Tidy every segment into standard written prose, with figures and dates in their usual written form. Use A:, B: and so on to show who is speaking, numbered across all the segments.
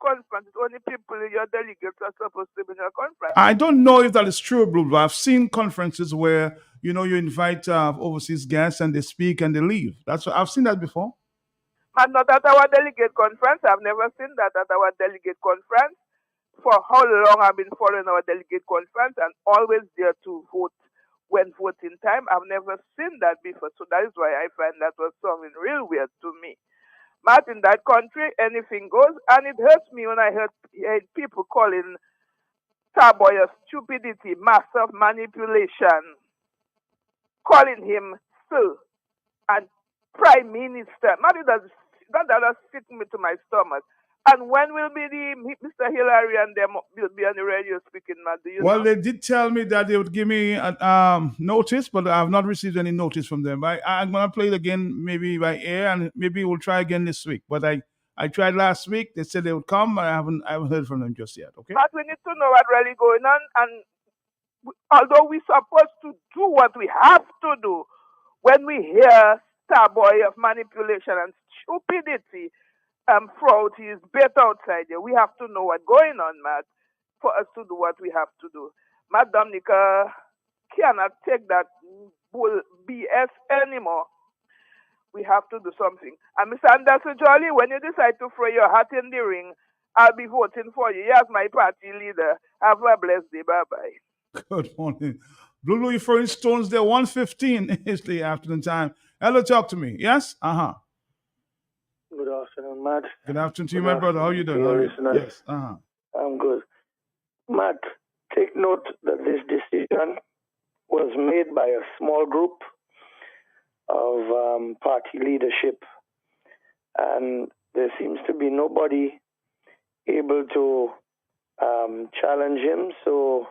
A: conference. It's only people, your delegates are supposed to be in a conference.
B: I don't know if that is true, Blue, but I've seen conferences where you invite overseas guests and they speak and they leave. I've seen that before.
A: But not at our delegate conference. I've never seen that at our delegate conference. For how long I've been following our delegate conference and always there to vote when voting time. I've never seen that before. So that is why I find that was something real weird to me. But in that country, anything goes. And it hurts me when I heard people calling Starboy of stupidity, massive manipulation, calling him still and prime minister. That does fit me to my stomach. And when will be Mr. Hillary and them will be on the radio speaking, Matt? Do you
B: Well,
A: know?
B: they did tell me that they would give me a notice, but I have not received any notice from them. I'm going to play it again, maybe by air, and maybe we'll try again this week. But I tried last week. They said they would come, but I haven't heard from them just yet. Okay.
A: But we need to know what's really going on. And although we're supposed to do what we have to do, when we hear Starboy of manipulation and stupidity, fraud is better outside there. We have to know what's going on, Matt, for us to do what we have to do. Matt Dominica cannot take that bull BS anymore. We have to do something. And Mr. Anderson Jolly, when you decide to throw your hat in the ring, I'll be voting for you. Yes, my party leader. Have a blessed day. Bye-bye.
B: Good morning. Blue Louis throwing stones there. 1:15 is the afternoon time. Hello, talk to me. Yes? Uh-huh.
C: Good afternoon, Matt.
B: Good afternoon to you, my brother. How you doing? Yes. Uh-huh.
C: I'm good. Matt, take note that this decision was made by a small group of party leadership, and there seems to be nobody able to challenge him. So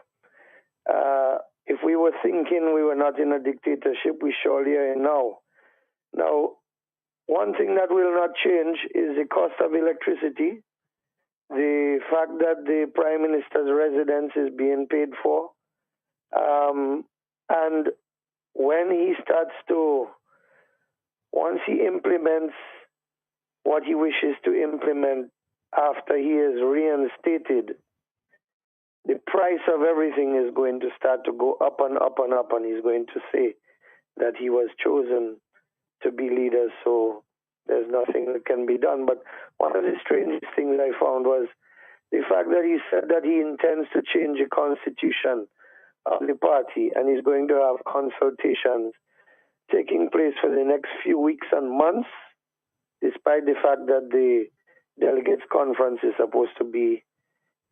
C: if we were thinking we were not in a dictatorship, we surely are now. Now, one thing that will not change is the cost of electricity, the fact that the Prime Minister's residence is being paid for, and when he starts to, once he implements what he wishes to implement after he is reinstated, the price of everything is going to start to go up and up and up, and he's going to say that he was chosen to be leader, so there's nothing that can be done. But one of the strangest things I found was the fact that he said that he intends to change the constitution of the party, and he's going to have consultations taking place for the next few weeks and months, despite the fact that the delegates conference is supposed to be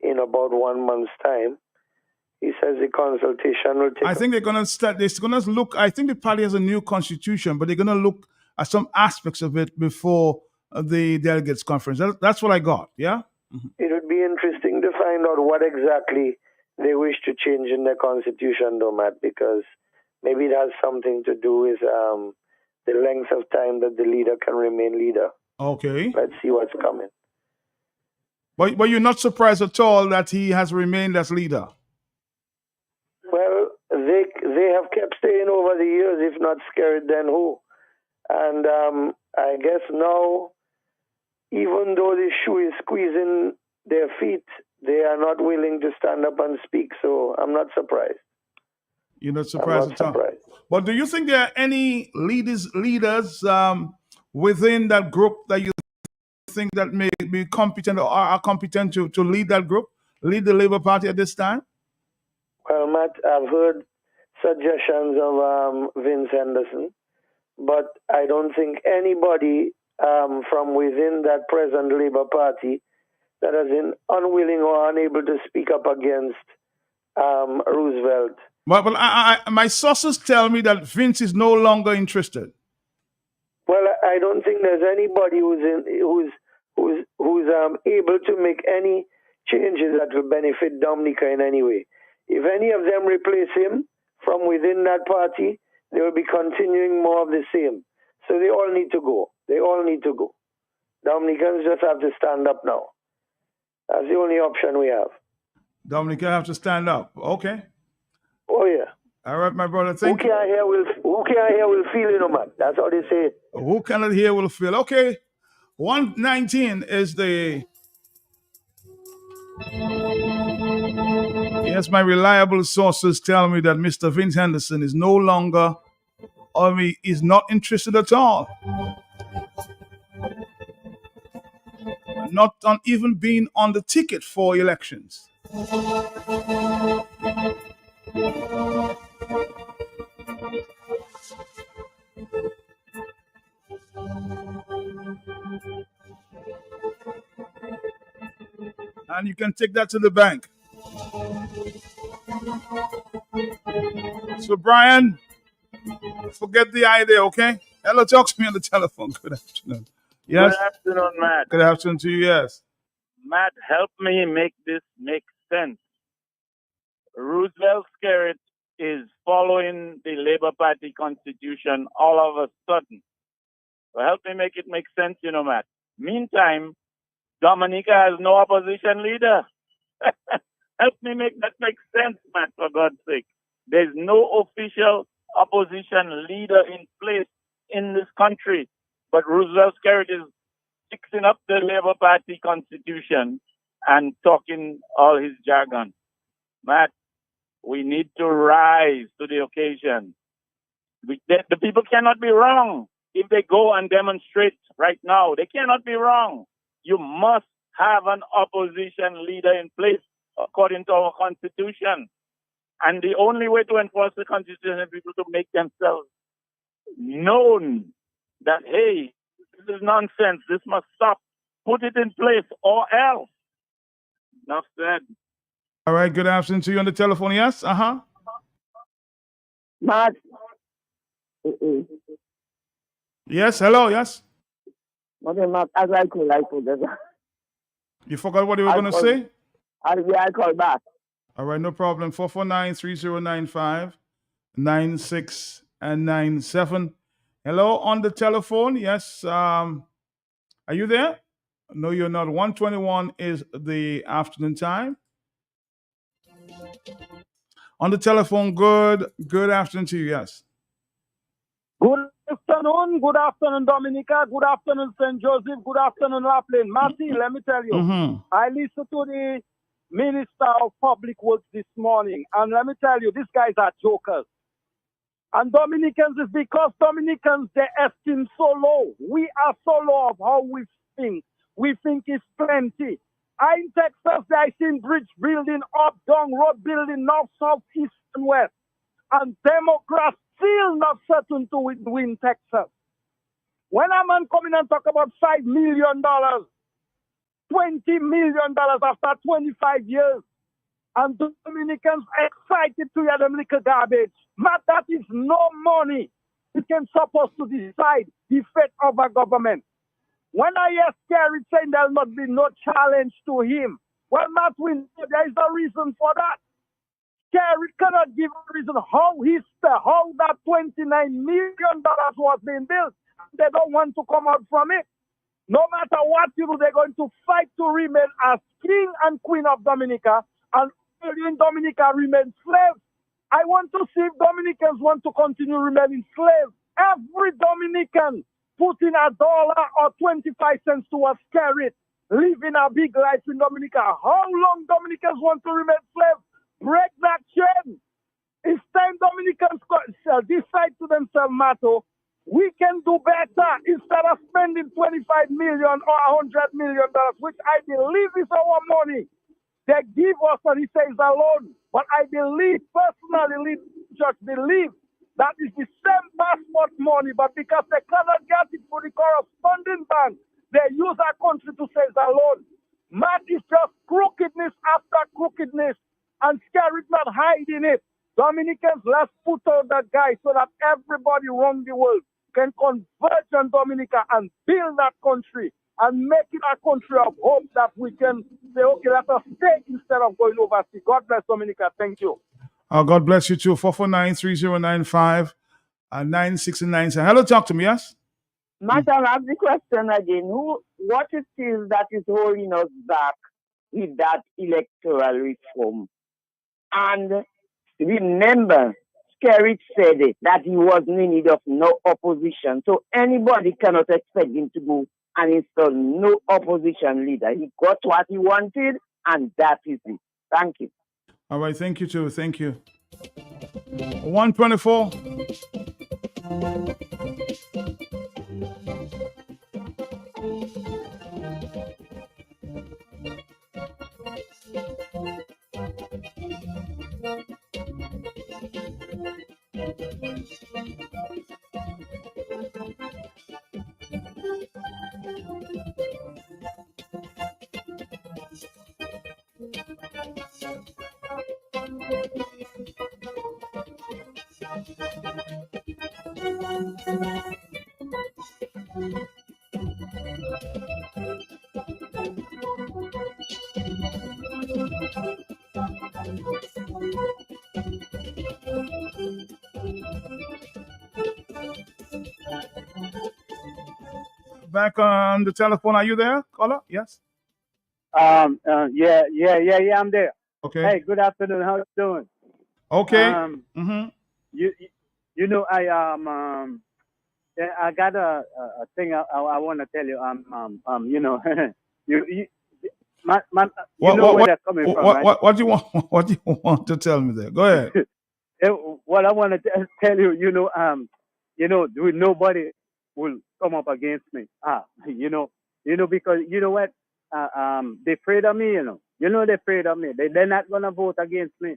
C: in about 1 month's time. He says the consultation will take...
B: I think they're going to start, they're going to look, I think the party has a new constitution, but they're going to look at some aspects of it before the delegates conference. That's what I got, yeah? Mm-hmm.
C: It would be interesting to find out what exactly they wish to change in their constitution, though, Matt, because maybe it has something to do with the length of time that the leader can remain leader.
B: Okay.
C: Let's see what's coming.
B: But you're not surprised at all that he has remained as leader?
C: Well, they have kept staying over the years. If not scared, then who? And I guess now, even though the shoe is squeezing their feet, they are not willing to stand up and speak. So I'm not surprised.
B: You're not surprised at all. But do you think there are any leaders within that group that you think that may be competent or are competent to lead that group, lead the Labour Party at this time?
C: Well, Matt, I've heard suggestions of Vince Henderson, but I don't think anybody from within that present Labour Party that has been unwilling or unable to speak up against Roosevelt.
B: Well, my sources tell me that Vince is no longer interested.
C: Well, I don't think there's anybody who's able to make any changes that will benefit Dominica in any way. If any of them replace him from within that party, they will be continuing more of the same. So they all need to go. They all need to go. Dominicans just have to stand up now. That's the only option we have.
B: Dominica have to stand up. Okay.
C: Oh, yeah.
B: All right, my brother. Thank you.
C: Who can't hear will feel, you know, man. That's how they say it.
B: Who cannot hear will feel. Okay. 119 is the Yes, my reliable sources tell me that Mr. Vince Henderson is no longer, or he is not interested at all, not on even being on the ticket for elections. And you can take that to the bank. So, Brian, forget the idea, okay? Hello, talk to me on the telephone. Good afternoon.
D: Good
B: Yes?
D: afternoon, Matt.
B: Good afternoon to you, yes.
D: Matt, help me make this make sense. Roosevelt Skerritt is following the Labour Party constitution all of a sudden. So help me make it make sense, Matt. Meantime, Dominica has no opposition leader. Help me make that make sense, Matt, for God's sake. There's no official opposition leader in place in this country. But Roosevelt Skerritt is fixing up the Labour Party constitution and talking all his jargon. Matt, we need to rise to the occasion. The people cannot be wrong if they go and demonstrate right now. They cannot be wrong. You must have an opposition leader in place according to our constitution. And the only way to enforce the constitution is people to make themselves known that, hey, this is nonsense. This must stop. Put it in place or else. Enough said.
B: All right, good afternoon to you on the telephone, yes? Uh-huh.
E: Matt.
B: Yes, hello, yes?
E: Okay, Matt, as I call that.
B: You forgot what you were going to say?
E: I call back.
B: All right, no problem. 449-3095-96 and 97. Hello, on the telephone, yes. Are you there? No, you're not. 121 is the afternoon time. On the telephone, good afternoon to you, yes.
F: Good afternoon, Dominica. Good afternoon, St. Joseph. Good afternoon, Laplin. Marty, let me tell you, I listened to the Minister of Public Works this morning, and let me tell you, these guys are jokers. And Dominicans is because Dominicans, their esteem so low. We are so low of how we think. We think it's plenty. In Texas, I seen bridge building up, down road building, north, south, east, and west. And Democrats still not certain to win Texas. When a man come in and talk about $5 million, $20 million after 25 years, and Dominicans excited to hear them little garbage, but that is no money. It can supposed to decide the fate of a government. When I hear Skerritt saying there must be no challenge to him, well, Matt, there is a reason for that. Skerritt cannot give a reason how that $29 million was being built. They don't want to come out from it. No matter what you do, they're going to fight to remain as king and queen of Dominica, and in Dominica remain slaves. I want to see if Dominicans want to continue remaining slaves. Every Dominican put in $1 or 25 cents towards Skerritt, living a big life in Dominica. How long Dominicans want to remain slaves? Break that chain. It's time Dominicans decide to themselves, Mato, we can do better instead of spending $25 million or $100 million, which I believe is our money. They give us and he says alone. But I believe, personally, church believe that is the same passport money, but because they cannot get it for the corresponding bank, they use our country to say alone. Matt is just crookedness after crookedness, and Skerritt not hiding it. Dominicans, let's put out that guy so that everybody around the world can converge on Dominica and build that country and make it a country of hope that we can say, okay, let us stay instead of going overseas. God bless Dominica. Thank you.
B: God bless you too. 449-3095 96 and 97. Hello, talk to me, yes?
E: Matt, I'll ask the question again. What it is that is holding us back with that electoral reform? And remember, Skerritt said it, that he wasn't in need of no opposition. So anybody cannot expect him to go and install no opposition leader. He got what he wanted, And that is it. Thank you.
B: All right. Thank you too. Thank you. 124. Back on the telephone. Are you there, caller? Yes.
G: Yeah. I'm there.
B: Okay.
G: Hey, good afternoon. How you doing?
B: Okay.
G: Um,
B: Mm-hmm.
G: you you know yeah, I got a thing I want to tell you. You know, you you
B: What
G: know
B: what
G: where
B: what
G: they're coming from,
B: what
G: right?
B: what do you want? What do you want to tell me there? Go ahead.
G: Eh, what I want to tell you, nobody will come up against me. Because you know what? They afraid of me. They're afraid of me. They're not gonna vote against me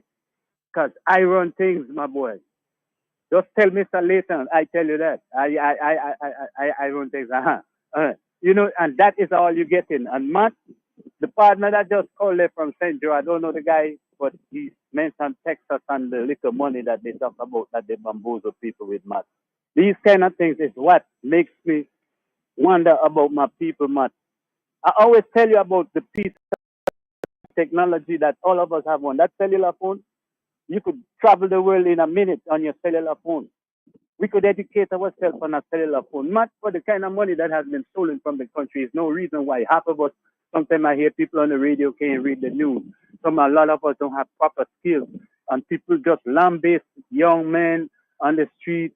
G: because I run things, my boy. Just tell Mr. Layton, I tell you that. I run things. And that is all you get in. And Matt, the partner that just called there from St. Joe, I don't know the guy, but he mentioned Texas and the little money that they talk about that they bamboozle people with, Matt. These kind of things is what makes me wonder about my people, Matt. I always tell you about the piece of technology that all of us have on. That cellular phone, you could travel the world in a minute on your cellular phone. We could educate ourselves on a cellular phone, not for the kind of money that has been stolen from the country. There's no reason why half of us, sometimes I hear people on the radio can't read the news. A lot of us don't have proper skills. And people just lambaste young men on the street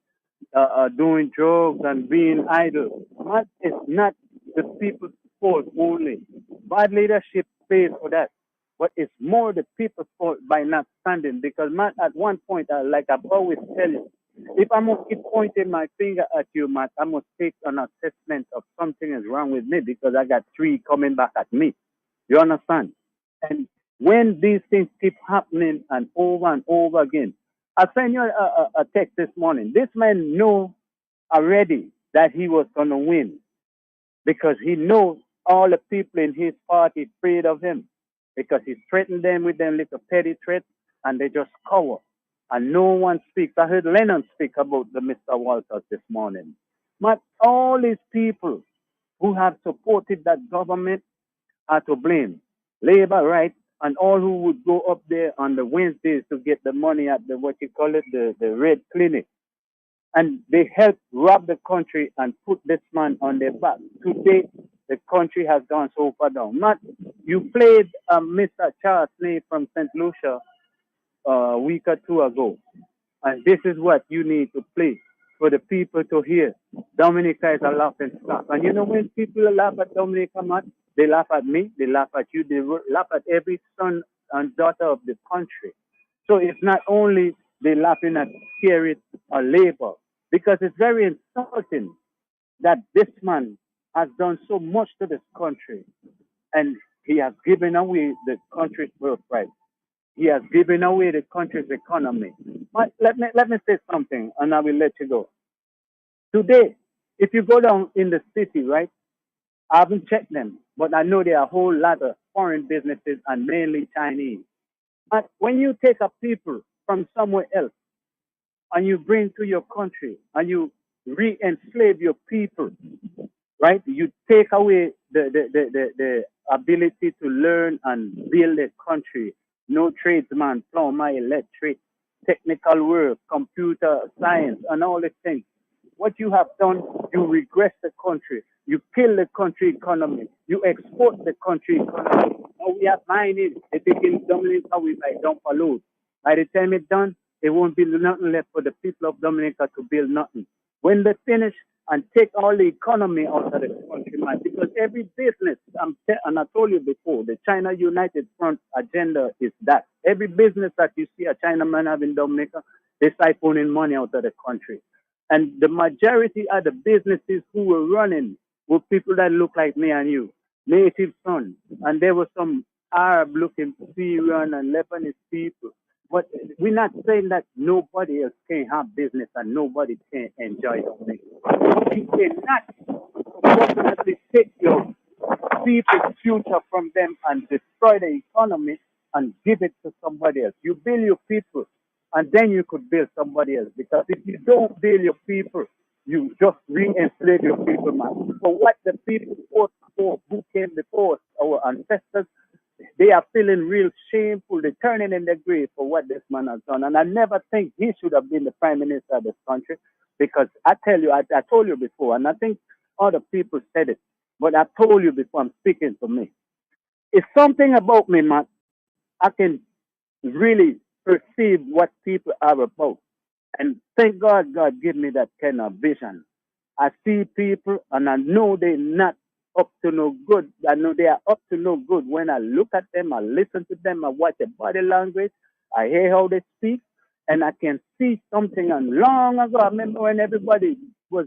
G: doing drugs and being idle. That is not the people's fault only. Bad leadership pays for that. But it's more the people's fault by not standing. Because Matt, at one point, like I've always tell you, if I must keep pointing my finger at you, Matt, I must take an assessment of something is wrong with me because I got three coming back at me. You understand? And when these things keep happening and over again, I sent you a text this morning. This man knew already that he was going to win because he knows all the people in his party afraid of him because he threatened them with them little petty threats and they just cover. And no one speaks. I heard Lennon speak about the Mr. Walters this morning. But all these people who have supported that government are to blame. Labor, right? And all who would go up there on the Wednesdays to get the money at the, what you call it, the Red Clinic. And they helped rob the country and put this man on their back. Today, the country has gone so far down. Matt, you played Mr. Charles Lee from St. Lucia a week or two ago. And this is what you need to play for the people to hear. Dominica is a laughing stock. And you know when people laugh at Dominica, Matt, they laugh at me, they laugh at you, they laugh at every son and daughter of the country. So it's not only they laughing at Kerry or Labour, because it's very insulting that this man has done so much to this country and he has given away the country's birthright. He has given away the country's economy. But let me say something and I will let you go. Today, if you go down in the city, right? I haven't checked them, but I know there are a whole lot of foreign businesses and mainly Chinese. But when you take a people from somewhere else and you bring to your country and you re-enslave your people, right? You take away the ability to learn and build a country. No tradesman, plumber, electric, technical work, computer science, and all these things. What you have done, you regress the country. You kill the country economy. You export the country economy. Now we are mining. They taking Dominica with like dump a load. By the time it's done, there won't be nothing left for the people of Dominica to build nothing. When they finish, and take all the economy out of the country, man. Because every business, and I told you before, the China United Front agenda is that. Every business that you see a Chinaman have in Dominica, they're siphoning money out of the country. And the majority of the businesses who were running were people that look like me and you, native sons. And there were some Arab-looking Syrian and Lebanese people. But we're not saying that nobody else can have business and nobody can enjoy Dominica. You cannot unfortunately take your people's future from them and destroy the economy and give it to somebody else. You build your people and then you could build somebody else. Because if you don't build your people, you just re-enslave your people, man. For what the people fought for, who came before us, our ancestors, they are feeling real shameful. They're turning in their grave for what this man has done. And I never think he should have been the prime minister of this country because I tell you, I told you before, and I think other people said it, but I told you before, I'm speaking for me. It's something about me, man. I can really perceive what people are about. And thank God, God give me that kind of vision. I see people and I know they're not up to no good. I know they are up to no good. When I look at them, I listen to them, I watch their body language, I hear how they speak, and I can see something. And long ago, I remember when everybody was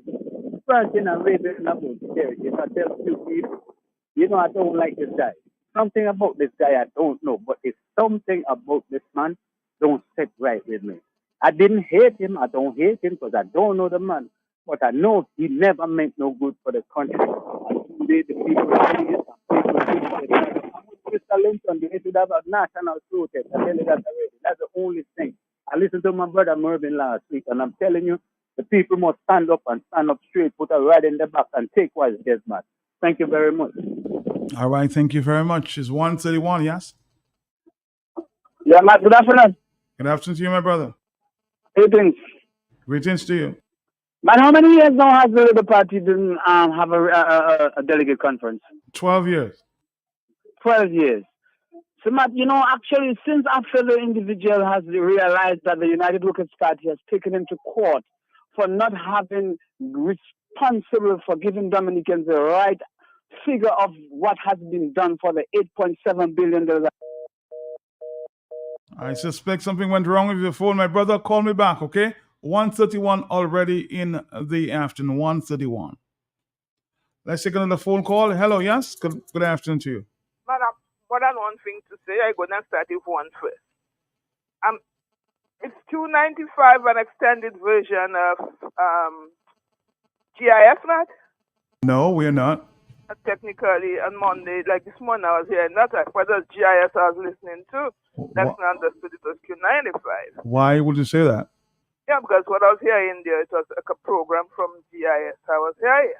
G: ranting and raving about Derek. I tell a few people, I don't like this guy. Something about this guy I don't know, but it's something about this man don't sit right with me. I didn't hate him. I don't hate him because I don't know the man. But I know he never meant no good for the country. And today the people see it. Mr. Lincoln, they should have a national protest. I tell you that already. That's the only thing. I listened to my brother Mervyn last week, and I'm telling you, the people must stand up and stand up straight, put a rod in the back, and take what is theirs, man. Thank you very much.
B: All right, thank you very much. It's 1:31, yes?
H: Yeah, Matt, good afternoon.
B: Good afternoon to you, my brother.
H: Greetings.
B: Greetings to you.
H: Man, how many years now has the Labour Party didn't have a delegate conference?
B: 12 years.
H: 12 years. So, Matt, actually, since after the individual has realized that the United Workers' Party has taken him to court for not having responsible for giving Dominicans the right figure of what has been done for the $8.7 billion.
B: I suspect something went wrong with your phone. My brother, call me back, okay? 1:31 already in the afternoon. 1:31. Let's take another phone call. Hello, yes? Good afternoon to you.
A: Madam, more than one thing to say. I'm going to start with one first. It's 295, an extended version of GIS, Matt?
B: No, we're not.
A: Technically, on Monday, like this morning, I was hearing that. Whether it's GIS I was listening to, that's not understood. It was Q95.
B: Why would you say that?
A: Yeah, because what I was hearing there, it was like a program from GIS I was hearing.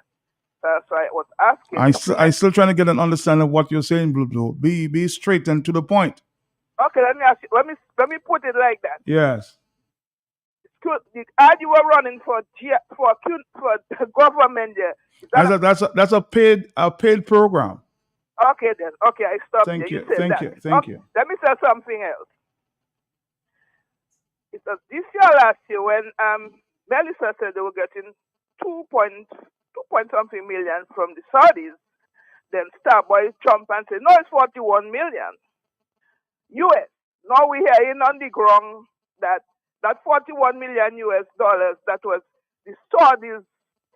A: That's why I was asking.
B: I still trying to get an understanding of what you're saying, Blue. Be straight and to the point.
A: Okay, let me ask you. Let me put it like that.
B: Yes.
A: The ad you were running for the government there.
B: That's a paid program.
A: Okay then. Okay, I stopped there.
B: Thank you.
A: Thank you. Let me say something else. It was this year last year when Melissa said they were getting 2 point something million from the Saudis. Then Starboy Trump and said, no, it's 41 million. US. Now we hearing on the ground that 41 million US dollars that was the Saudis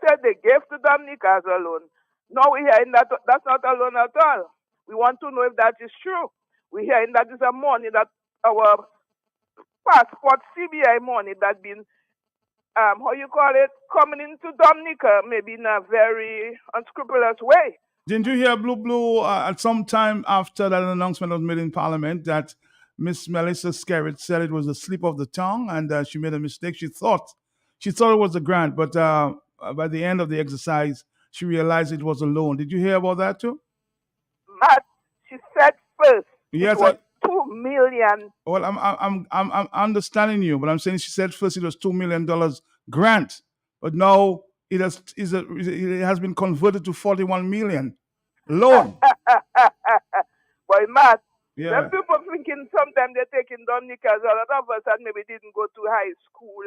A: said they gave to Dominica as a loan. Now we're hearing that that's not a loan at all. We want to know if that is true. We're hearing that is a money that our passport CBI money that been coming into Dominica maybe in a very unscrupulous way.
B: Didn't you hear Blue at some time after that announcement was made in Parliament that Miss Melissa Skerritt said it was a slip of the tongue and she made a mistake? She thought it was a grant, but by the end of the exercise, she realized it was a loan. Did you hear about that too?
A: Matt, she said first
B: yes,
A: it was 2 million.
B: Well, I'm understanding you, but I'm saying she said first it was $2 million grant, but now it has been converted to 41 million loan.
A: Boy, Matt,
B: yeah.
A: Some people thinking sometimes they're taking Dominica as a lot of us that maybe didn't go to high school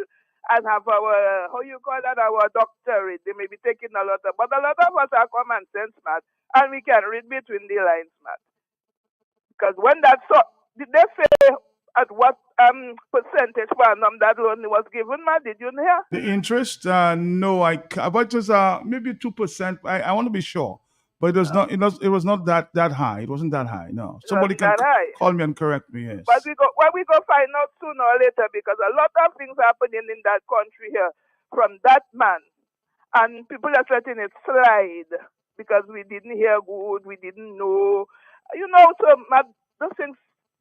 A: and have our, how you call that, our doctorate. They may be taking a lot of, but a lot of us are common sense, man, and we can read between the lines, man. Because when that, so, did they say at what percentage per annum that loan was given, man? Did you hear?
B: The interest, no, but it was maybe 2%. I want to be sure, but it was not. It was not that high. It wasn't that high. No,
A: It
B: somebody
A: wasn't
B: can
A: that high.
B: call me and correct me.
A: But
B: Yes.
A: we go find out sooner or later because a lot of things happening in that country here from that man, and people are letting it slide because we didn't hear good, we didn't know, So those things,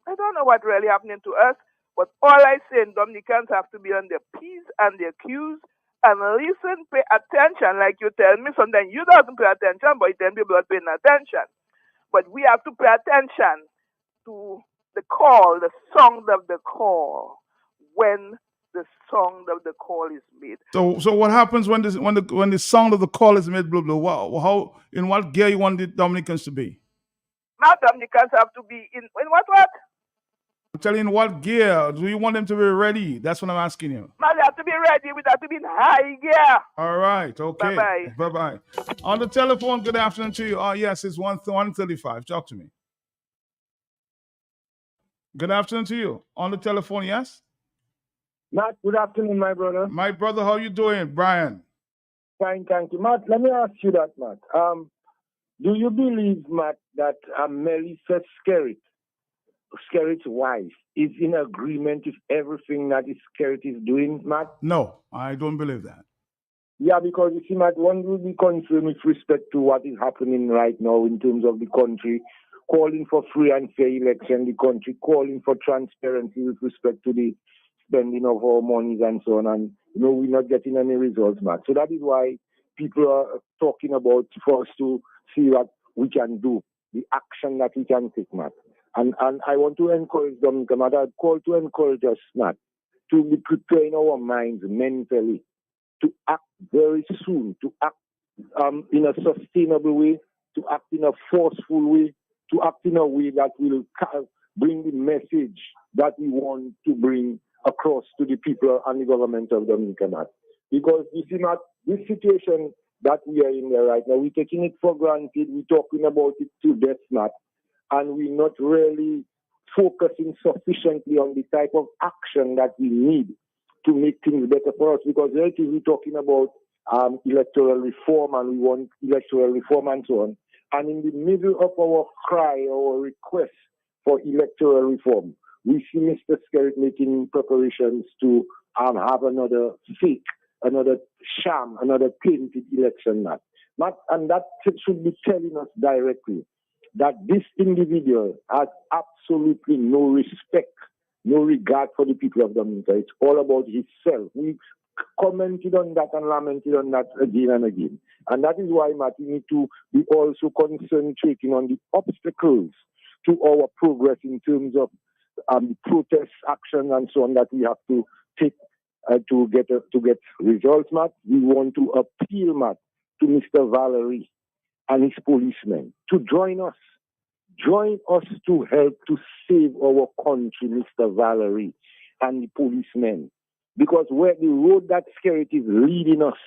A: I don't know what really happening to us, but all I say, Dominicans have to be on their P's and their Q's and listen, pay attention. Like you tell me, sometimes you don't pay attention, but you tell people not paying attention. But we have to pay attention to the call, the sound of the call, when the sound of the call is made.
B: So what happens when the sound of the call is made? Blue blue. How in what gear you want the Dominicans to be?
A: Now Dominicans have to be in what?
B: I'm telling you, in what gear do you want them to be ready? That's what I'm asking you.
A: Man, we have to be ready. We have to be in high gear.
B: All right.
A: Bye
B: Okay.
A: bye.
B: Bye bye. On the telephone. Good afternoon to you. Oh yes, it's 1:35. Talk to me. Good afternoon to you. On the telephone. Yes.
I: Matt, good afternoon, my brother.
B: My brother, how you doing, Brian?
I: Fine, thank you. Matt, let me ask you that, Matt. Do you believe, Matt, that Melissa Skerritt's wife, is in agreement with everything that Skerritt is doing, Matt?
B: No, I don't believe that.
I: Yeah, because you see, Matt, one will be concerned with respect to what is happening right now in terms of the country, calling for free and fair election, the country calling for transparency with respect to the spending of our monies and so on, and we're not getting any results, Matt. So that is why people are talking about for us to see what we can do, the action that we can take, Matt. And I want to encourage them, Matt, I call to encourage us, Matt, to be preparing our minds mentally to act very soon, to act in a sustainable way, to act in a forceful way, to act in a way that will bring the message that we want to bring across to the people and the government of Dominica, Matt. Because you see, Matt, this situation that we are in there right now, we're taking it for granted, we're talking about it to death, Matt, and we're not really focusing sufficiently on the type of action that we need to make things better for us. Because lately we're talking about electoral reform, and we want electoral reform and so on. And in the middle of our cry, our request for electoral reform, we see Mr. Skerritt making preparations to have another fake, another sham, another painted election, Matt. And that should be telling us directly that this individual has absolutely no respect, no regard for the people of Dominica. It's all about himself. We've commented on that and lamented on that again and again. And that is why, Matt, we need to be also concentrating on the obstacles to our progress in terms of protest action and so on that we have to take to get results, Matt. We want to appeal, Matt, to Mr. Valerie and his policemen to join us to help to save our country, Mr. Valerie and the policemen. Because where the road that Skerritt is leading us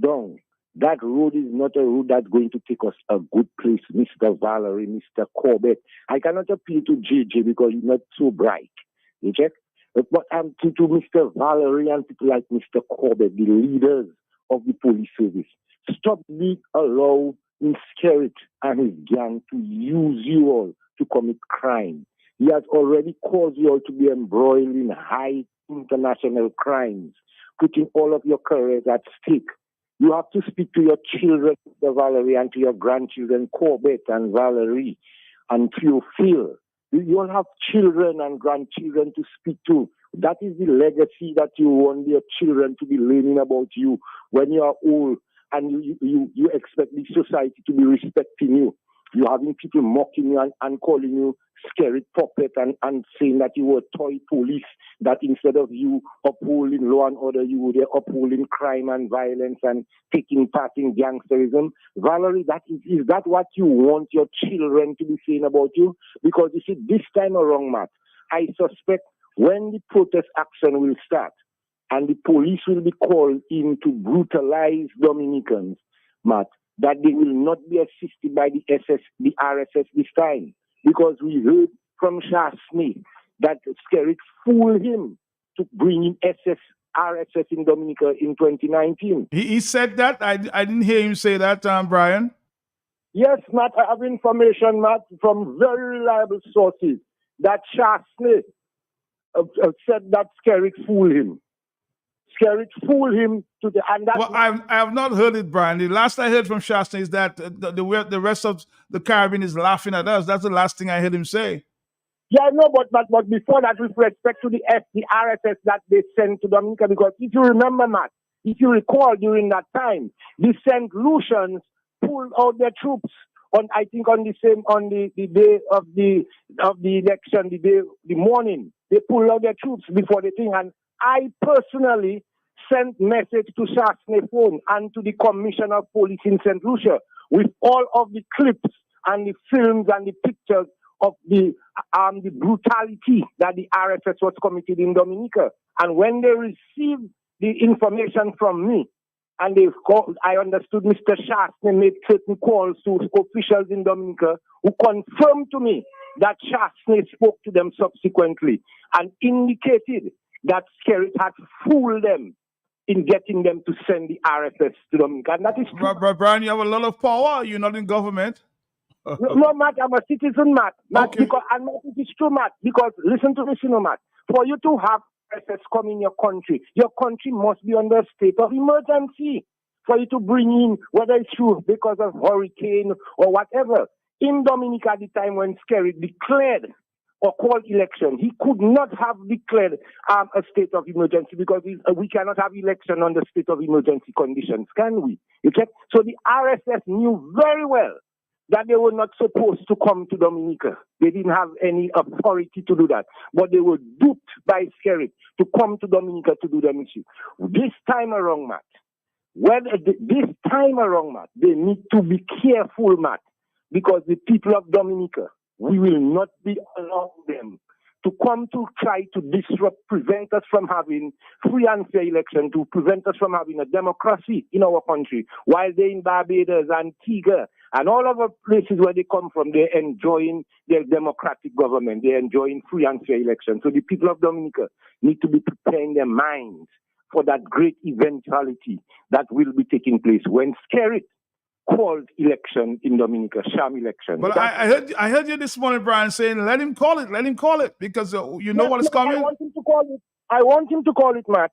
I: down, that road is not a road that's going to take us a good place, Mr. Valerie, Mr. Corbett. I cannot appeal to JJ because he's not so bright. You check? But to Mr. Valerie and people like Mr. Corbett, the leaders of the police service, stop allowing Skerritt and his gang to use you all to commit crime. He has already caused you all to be embroiled in high international crimes, putting all of your careers at stake. You have to speak to your children, Mr. Valerie, and to your grandchildren, Corbett and Valerie, and Phil. You all have children and grandchildren to speak to. That is the legacy that you want your children to be learning about you when you are old, and you expect the society to be respecting you. You're having people mocking you and calling you Skerritt puppet and saying that you were toy police, that instead of you upholding law and order, you were upholding crime and violence and taking part in gangsterism. Valerie, is that what you want your children to be saying about you? Because you see, this time around, Matt, I suspect when the protest action will start, and the police will be called in to brutalize Dominicans, Matt, that they will not be assisted by the RSS this time. Because we heard from Shasney that Skerrit fooled him to bring in RSS in Dominica in 2019.
B: He said that? I didn't hear him say that, Brian.
I: Yes, Matt, I have information, Matt, from very reliable sources that Shasney said that Skerrit fooled him. Skerrit fooled him to the and that.
B: Well, I have not heard it, Brian. The last I heard from Shasta is that the rest of the Caribbean is laughing at us. That's the last thing I heard him say.
I: Yeah, no, but before that, with respect to the RSS that they sent to Dominica, because if you remember, Matt, if you recall during that time, the St. Lucians pulled out their troops on the day of the election, the morning. They pulled out their troops before the thing, and I personally sent message to Shasney phone and to the Commissioner of Police in St. Lucia with all of the clips and the films and the pictures of the brutality that the RSS was committed in Dominica. And when they received the information from me, and I understood Mr. Shasney made certain calls to officials in Dominica who confirmed to me that Shasney spoke to them subsequently and indicated that Skerrit had fooled them in getting them to send the RSS to Dominica. And that is true.
B: Brian, you have a lot of power. You're not in government.
I: No, Matt, I'm a citizen, Matt.
B: Okay.
I: Because, and Matt, it is true, Matt, because listen to this, Matt. For you to have RSS come in your country must be under a state of emergency. For you to bring in, whether it's true because of hurricane or whatever. In Dominica at the time when Skerrit declared or called election, he could not have declared a state of emergency because we cannot have election under state of emergency conditions, can we? Okay? So the RSS knew very well that they were not supposed to come to Dominica. They didn't have any authority to do that. But they were duped by Skerrit to come to Dominica to do their mission. This time around, Matt, they need to be careful, Matt, because the people of Dominica, we will not be allowing them to come to try to prevent us from having free and fair election, to prevent us from having a democracy in our country, while they in Barbados, Antigua, and all other places where they come from, they're enjoying their democratic government. They're enjoying free and fair election. So the people of Dominica need to be preparing their minds for that great eventuality that will be taking place when Skerrit called election in Dominica, sham election.
B: But I heard you this morning, Brian, saying let him call it, because you know what is coming.
I: I want him to call it, Matt.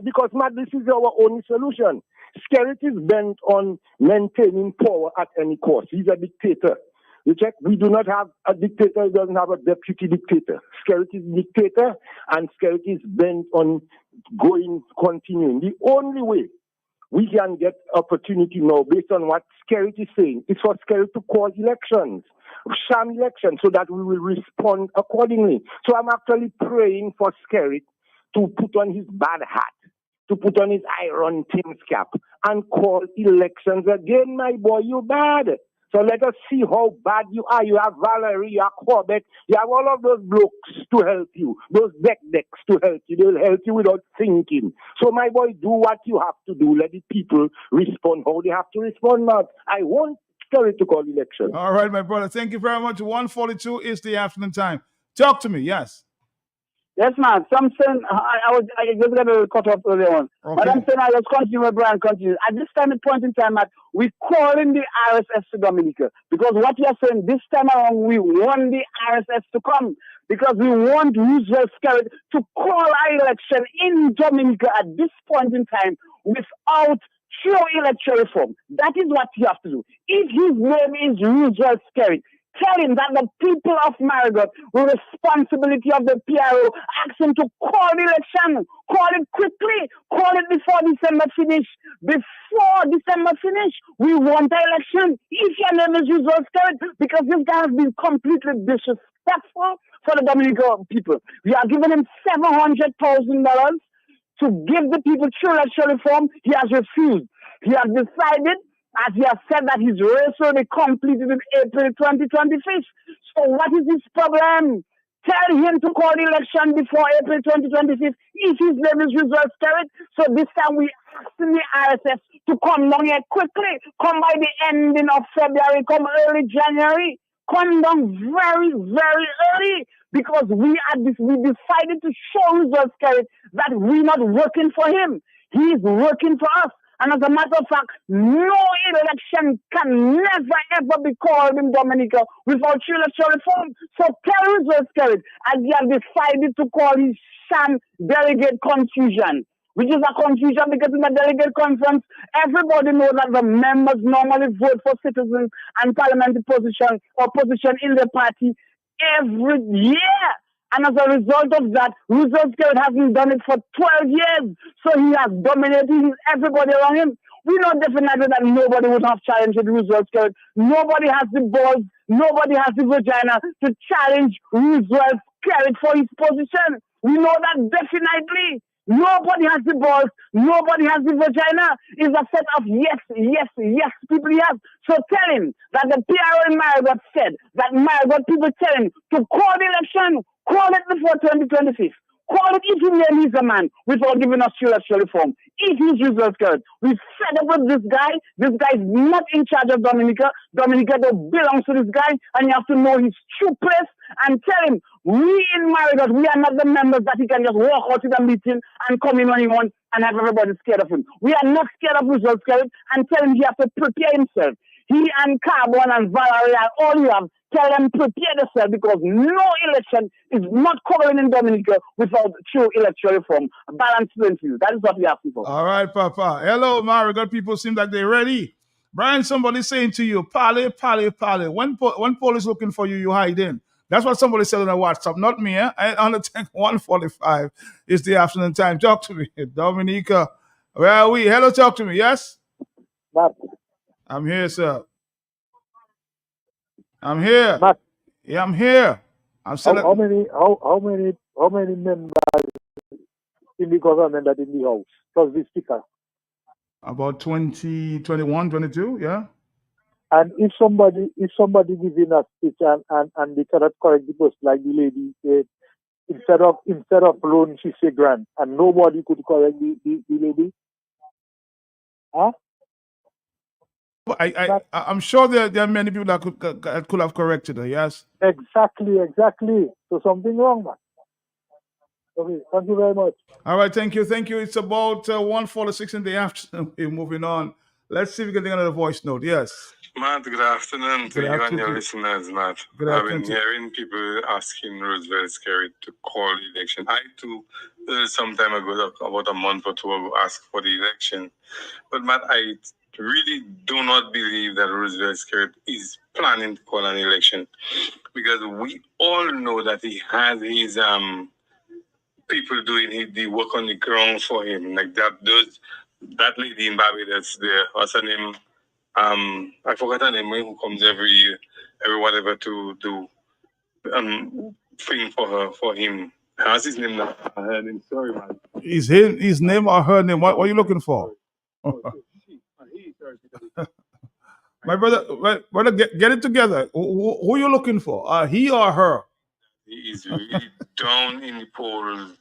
I: Because, Matt, this is our only solution. Skerrit is bent on maintaining power at any cost. He's a dictator. You check, we do not have a dictator, he doesn't have a deputy dictator. Skerrit is dictator, and Skerrit is bent on continuing. The only way we can get opportunity now, based on what Skerrit is saying, is for Skerrit to call elections, sham elections, so that we will respond accordingly. So I'm actually praying for Skerrit to put on his bad hat, to put on his iron Tim's cap, and call elections again, my boy, you bad. So let us see how bad you are. You have Valerie, you have Corbett, you have all of those blokes to help you, those decks to help you. They'll help you without thinking. So, my boy, do what you have to do. Let the people respond how they have to respond, not. I want Skerrit to call election.
B: All right, my brother. Thank you very much. 1:42 is the afternoon time. Talk to me, yes.
H: Yes, man. So I'm saying, I just got to cut off earlier on.
B: Okay.
H: But I'm saying I was continue, Brian, continue. At this time, point in time, we calling the RSS to Dominica. Because what you're saying, this time around, we want the RSS to come. Because we want Roosevelt Skerrit to call our election in Dominica at this point in time without true electoral reform. That is what you have to do. If his name is Roosevelt Skerrit, tell him that the people of Marigot, with responsibility of the PRO, ask him to call the election. Call it quickly. Call it before December finish. Before December finish, we want an election. If your name is Roosevelt Skerrit, because this guy has been completely disrespectful for the Dominican people. We are giving him $700,000 to give the people true electoral reform. He has refused. He has decided, as he has said, that his race will be completed in April 2025. So what is his problem? Tell him to call the election before April 2026 if his name is results carried. So this time we asking the RSS to come down here quickly. Come by the ending of February, come early January. Come down very, very early because we decided to show results carried that we're not working for him. He's working for us. And as a matter of fact, no election can never ever be called in Dominica without true electoral reform. So tell results carried as he has decided to call his sham delegate confusion, which is a confusion because in the delegate conference, everybody knows that the members normally vote for citizens and parliamentary position or position in the party every year. And as a result of that, Roosevelt hasn't done it for 12 years. So he has dominated everybody around him. We know definitely that nobody would have challenged Roosevelt. Nobody has the balls, nobody has the vagina to challenge Roosevelt for his position. We know that definitely. Nobody has the balls, nobody has the vagina. It's a set of yes people he has. So tell him that the PRO in Margaret said that Margaret people tell him to call the election, call it before 2026. Call it if you name he's a man without giving us true electoral reform. If he's results good. We fed up with this guy. This guy is not in charge of Dominica. Dominica don't belong to this guy, and you have to know his true place and tell him, we in Marigot, we are not the members that he can just walk out to the meeting and come in when he wants and have everybody scared of him. We are not scared of results, and tell him he has to prepare himself. He and Carbon and Valerie and all you have, tell them prepare themselves because no election is not covering in Dominica without true electoral reform. Balanced plenty. That is what we are asking for.
B: All right, Papa. Hello, Marigot. People seem like they're ready. Brian, somebody's saying to you, Pale, Pale, Pale. When police looking for you, you hide in. That's what somebody said on the WhatsApp, not me. I understand 1:45 is the afternoon time. Talk to me. Dominica, where are we? Hello, talk to me. Yes?
J: Matt,
B: I'm here, sir. I'm here.
J: Matt,
B: Yeah, I'm here. I'm still
J: how many members in the government that in the house plus the speaker?
B: about 20, 21, 22, yeah?
J: And if somebody giving a speech and they cannot correct the person like the lady said, instead of loan she say grant and nobody could correct the lady. Huh?
B: I'm sure there are many people that could have corrected her, yes?
J: Exactly. So something wrong, man. Okay, thank you very much.
B: All right, thank you. It's about 1:46 in the afternoon. We're moving on. Let's see if we can get another voice note. Yes.
K: Matt, good afternoon to
B: Good
K: you and
B: afternoon
K: your
B: to you.
K: listeners, Matt.
B: Good
K: I've
B: afternoon
K: been
B: to you.
K: hearing people asking Roosevelt Scary to call the election. I too, some time ago, about a month or two ago, asked for the election. But Matt, I really do not believe that Roosevelt Scary is planning to call an election because we all know that he has his people doing the work on the ground for him, like that lady in Barbados there. What's her name? I forgot her name. Who comes every whatever to do thing for him. How's his name now? I heard him. Sorry, man.
B: His name or her name? What are you looking for? My brother, get it together. Who are you looking for? He or her?
K: He is really down in the polls.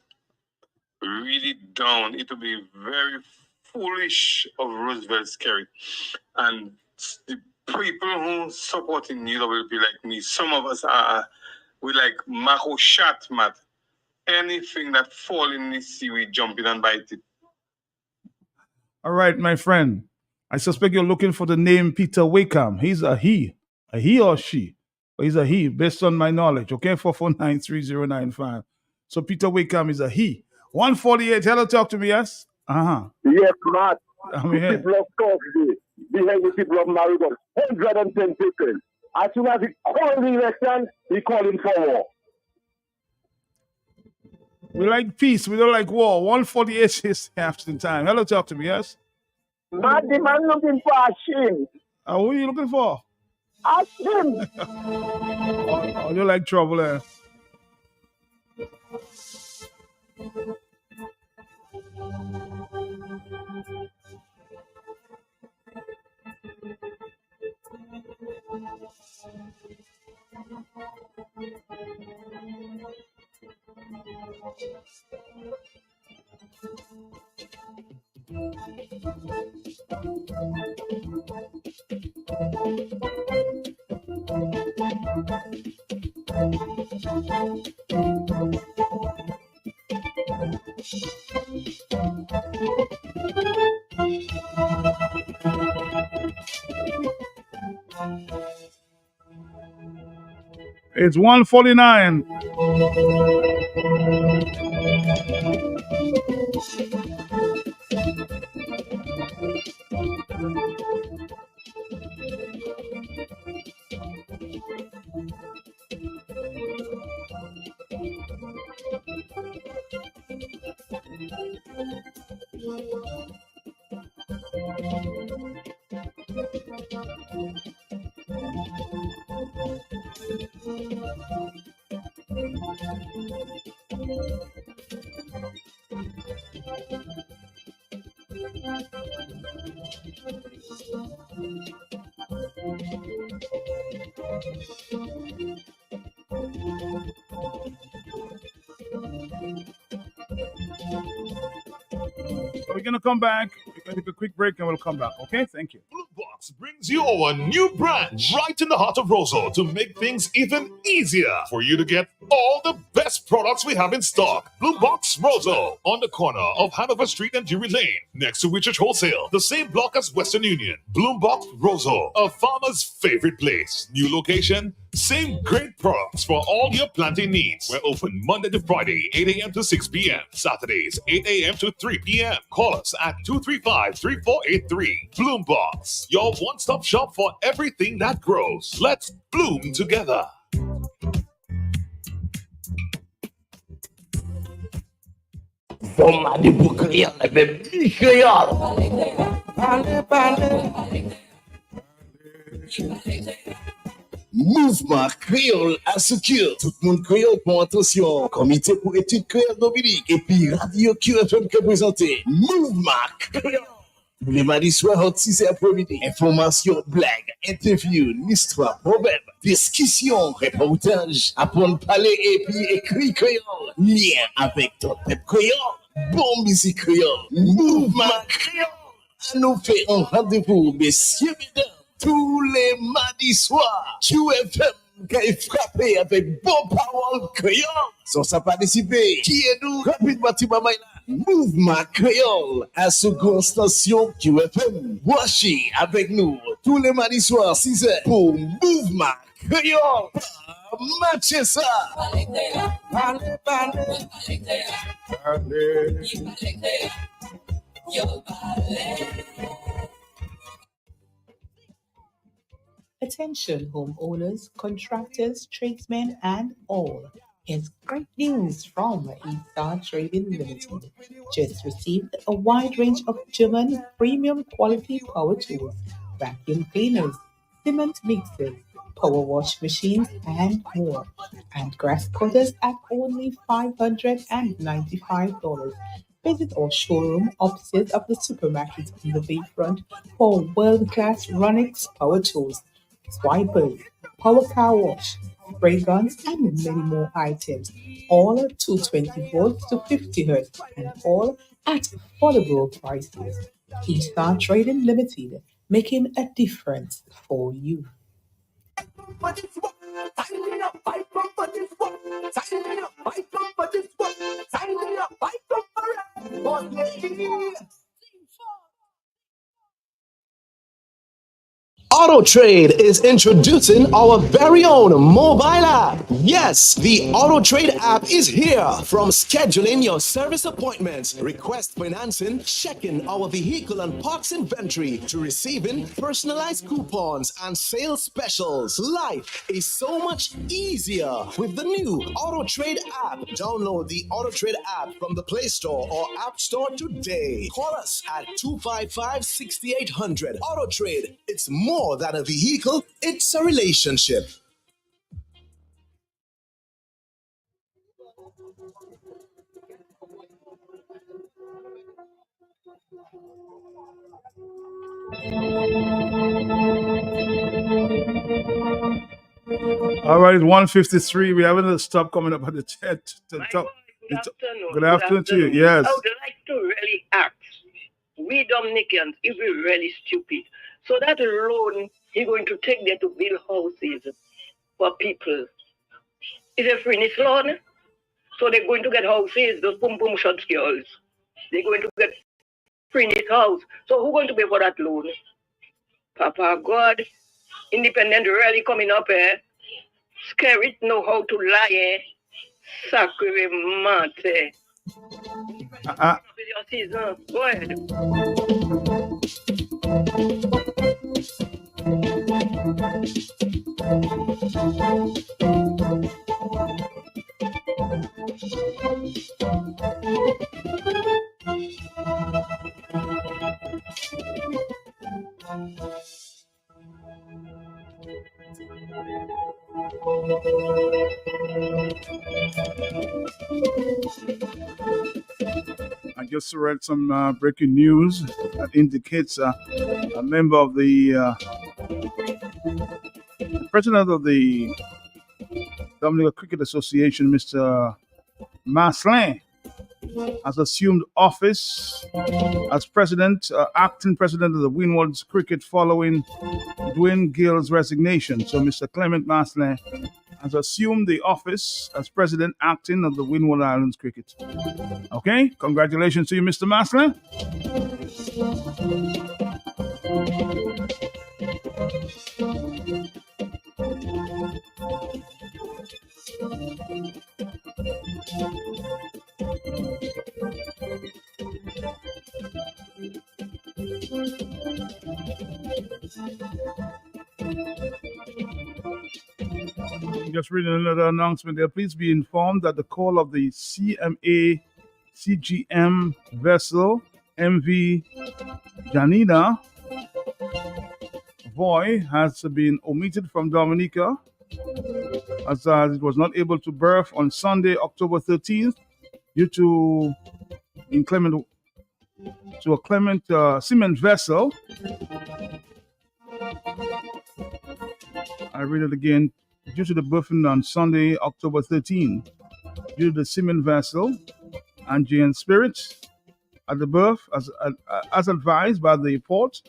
K: Really down. It will be very foolish of Roosevelt Scary. And the people who supporting UWP like me, some of us are we like Mako shot, Matt. Anything that fall in the sea, we jump in and bite it.
B: All right, my friend. I suspect you're looking for the name Peter Wakeham. He's a he or she. But he's a he, based on my knowledge. Okay, 4493095. So Peter Wakeham is a he. 148. Hello, talk to me. Yes.
L: Yes, Matt.
B: I'm
L: The
B: here.
L: people of Thursday, behind the people of Marigot, 110 people. As soon as he called the election, he called him for war.
B: We like peace. We don't like war. 148 is after the time. Hello, talk to me. Yes.
E: Matt, the man looking for a shame.
B: Who are you looking for?
E: Ask him.
B: Oh, you like trouble, eh? It's 149. So we're gonna come back. We're gonna take a quick break and we'll come back. Okay, thank you.
M: Blue Box brings you a new branch right in the heart of Roseau to make things even easier for you to get all the best products we have in stock. Blue Box Roseau on the corner of Hanover Street and Drury Lane, next to Richard Wholesale, the same block as Western Union. Blue Box Roseau, a farmer's favorite place. New location, same great products for all your planting needs. We're open Monday to Friday, 8 a.m. to 6 p.m. Saturdays, 8 a.m. to 3 p.m. Call us at 235-3483. Bloom Box, your one-stop shop for everything that grows. Let's bloom together.
N: Mouvement créole à Secure. Tout le monde créole pour attention. Comité pour études créole Dominique. Et puis Radio QFM qui est présenté. Mouvement créole. Tous les mardis soirs au 6 après-midi. Information, blagues, interviews, l'histoire, problème, discussion, reportage, apprendre parler et puis écrit créole. Lien avec ton peuple créole. Bon musique créole. Mouvement créole. À nous faire un rendez-vous, messieurs, mesdames. Tous les mardis soirs, QFM qui est frappé avec bon parole créole. Sans ça participer, qui est nous? Rapidement, Mouvement créole à ce grand station QFM. Voici avec nous tous les mardis soirs, 6h pour Mouvement créole. Matchez ça.
O: Attention homeowners, contractors, tradesmen, and all. Here's great news from Eaststar Trading Limited. Just received a wide range of German premium quality power tools, vacuum cleaners, cement mixers, power wash machines, and more. And grass cutters at only $595. Visit our showroom opposite of the supermarket on the bayfront for world-class Ronix power tools, swipers, power car wash, spray guns, and many more items. All 220 volts to 50 hertz and all at affordable prices. Eaststar Trading Limited, making a difference for you.
P: Auto Trade is introducing our very own mobile app. Yes, the Auto Trade app is here. From scheduling your service appointments, request financing, checking our vehicle and parts inventory, to receiving personalized coupons and sales specials. Life is so much easier with the new Auto Trade app. Download the Auto Trade app from the Play Store or App Store today. Call us at 255-6800. Auto Trade, it's more than a vehicle, it's a relationship.
B: All right, it's 153. We have another stop coming up at the top.
Q: afternoon.
B: Good afternoon to you. Yes.
Q: I would like to really ask, we Dominicans, if we really stupid, so that loan he's going to take there to build houses for people, is a Finnish loan? So they're going to get houses, those pum pum shot girls. They're going to get Finnish house. So who's going to pay for that loan? Papa God, independent really coming up here. Scary know how to lie, eh? Sacre mate. Your season. Go ahead.
B: I just read some breaking news that indicates a member of the president of the Dominica Cricket Association, Mr. Maslin, has assumed office as acting president of the Windward's Cricket following Dwayne Gill's resignation. So Mr. Clement Maslin has assumed the office as president acting of the Windward Islands Cricket. Okay, congratulations to you, Mr. Maslin. Just reading another announcement there. Please be informed that the call of the CMA CGM vessel MV Janina Voy has been omitted from Dominica as it was not able to berth on Sunday, October 13th, due to a clement cement vessel. I read it again. Due to the berthing on Sunday, October 13th, due to the cement vessel Andean Spirit at the berth, as advised by the port,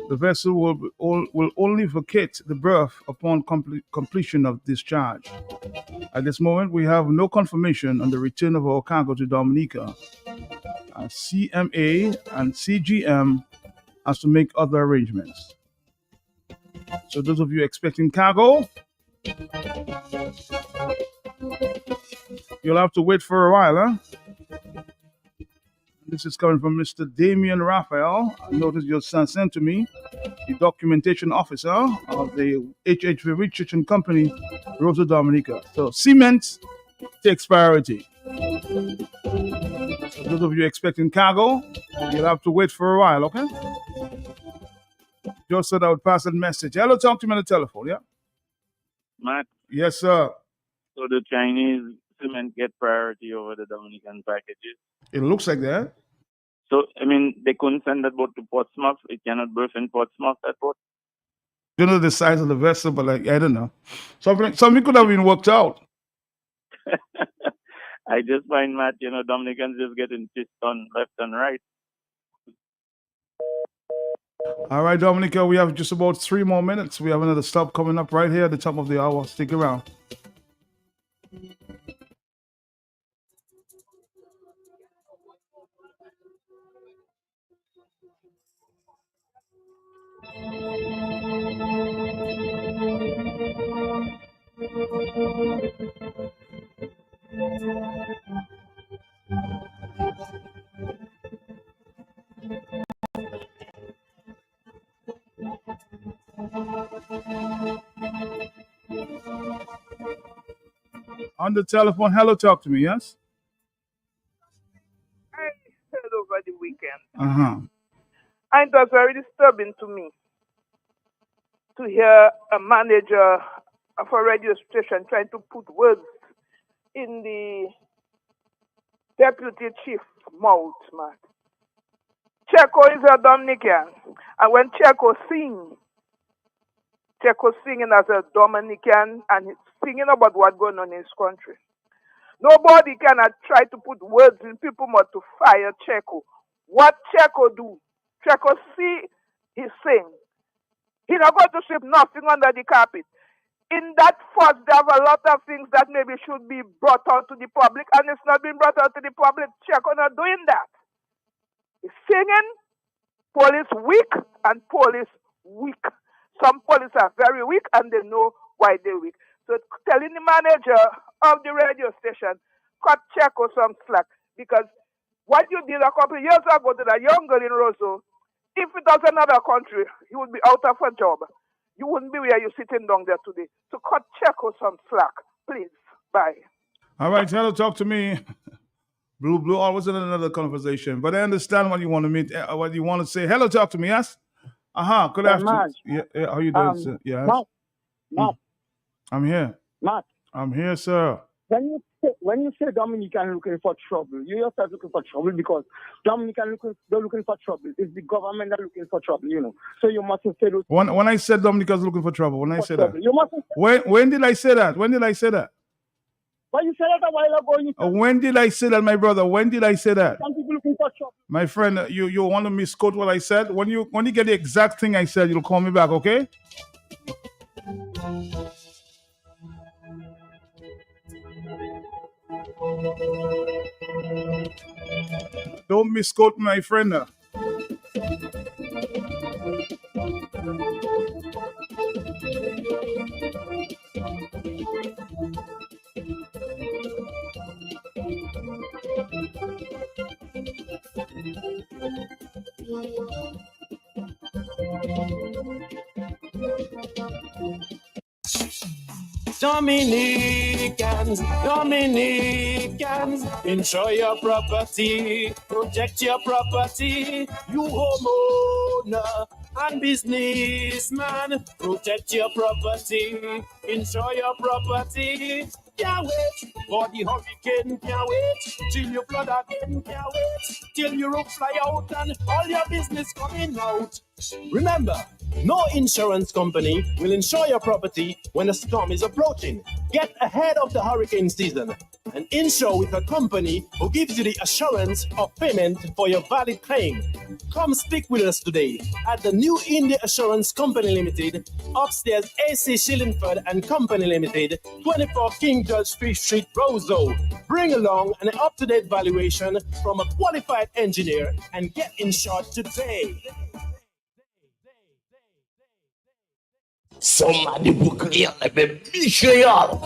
B: the vessel will only vacate the berth upon completion of discharge. At this moment, we have no confirmation on the return of our cargo to Dominica. CMA and CGM has to make other arrangements. So those of you expecting cargo, you'll have to wait for a while, huh? This is coming from Mr. Damian Raphael. I noticed you sent to me, the documentation officer of the HHV Research and Company, Rosa Dominica. So cement takes priority. So those of you expecting cargo, you'll have to wait for a while, okay? Just said I would pass that message. Hello, talk to me on the telephone, yeah?
D: Matt,
B: Yes, sir.
D: so the Chinese cement get priority over the Dominican packages.
B: It looks like that.
D: So, I mean, they couldn't send that boat to Portsmouth. It cannot berth in Portsmouth, that boat.
B: You know the size of the vessel, but like I don't know. Something could have been worked out.
D: I just find, Matt, Dominicans just getting pissed on left and right.
B: All right, Dominica, we have just about 3 more minutes. We have another stop coming up right here at the top of the hour. Stick around. On the telephone, hello, talk to me, yes?
A: I heard over the weekend.
B: Uh-huh.
A: And it was very disturbing to me to hear a manager of a radio station trying to put words in the deputy chief mouth, man. Checo is a Dominican. And when Checo singing as a Dominican and he's singing about what's going on in his country. Nobody cannot try to put words in people's mouth to fire Checo. What Checo do? Checo see his thing. He not going to sweep nothing under the carpet. In that force, there are a lot of things that maybe should be brought out to the public, and it's not being brought out to the public. Checo not doing that. He's singing, police weak, and police weak. Some police are very weak, and they know why they're weak. So telling the manager of the radio station, cut Checo some slack, because what you did a couple of years ago to that young girl in Roseau, if it was another country, you would be out of a job. You wouldn't be where you're sitting down there today. So cut Checo some slack, please. Bye.
B: All right, hello, talk to me. Blue, always in another conversation. But I understand what you want to meet, what you want to say. Hello, talk to me, yes? Good afternoon.
F: Mark,
B: Yeah, how you doing, sir? Yes.
F: Mark,
B: I'm here.
F: Mark.
B: I'm here, sir.
F: When you say Dominican looking for trouble, you yourself looking for trouble, because Dominican they're looking for trouble. It's the government that looking for trouble, you know. So you mustn't say those.
B: When I said Dominica's looking for trouble, when I said that,
F: you mustn't say
B: when did I say that? When did I say that?
F: But you said that a while ago. You said
B: When did I say that, my brother? When did I say that?
F: some people looking for trouble.
B: My friend, you want to misquote what I said? When you get the exact thing I said, you'll call me back, okay? Don't misquote my friend.
P: Dominicans, enjoy your property, protect your property. You homeowner and businessman, protect your property, enjoy your property. Can't wait for the hurricane, can't wait till you flood again, can't wait till your roof fly out and all your business coming out. Remember, no insurance company will insure your property when a storm is approaching. Get ahead of the hurricane season and insure with a company who gives you the assurance of payment for your valid claim. Come speak with us today at the New India Assurance Company Limited, upstairs AC Shillingford and Company Limited, 24 King George Street, Roseau. Bring along an up-to-date valuation from a qualified engineer and get insured today.
N: Somebody book here, baby, Michelle.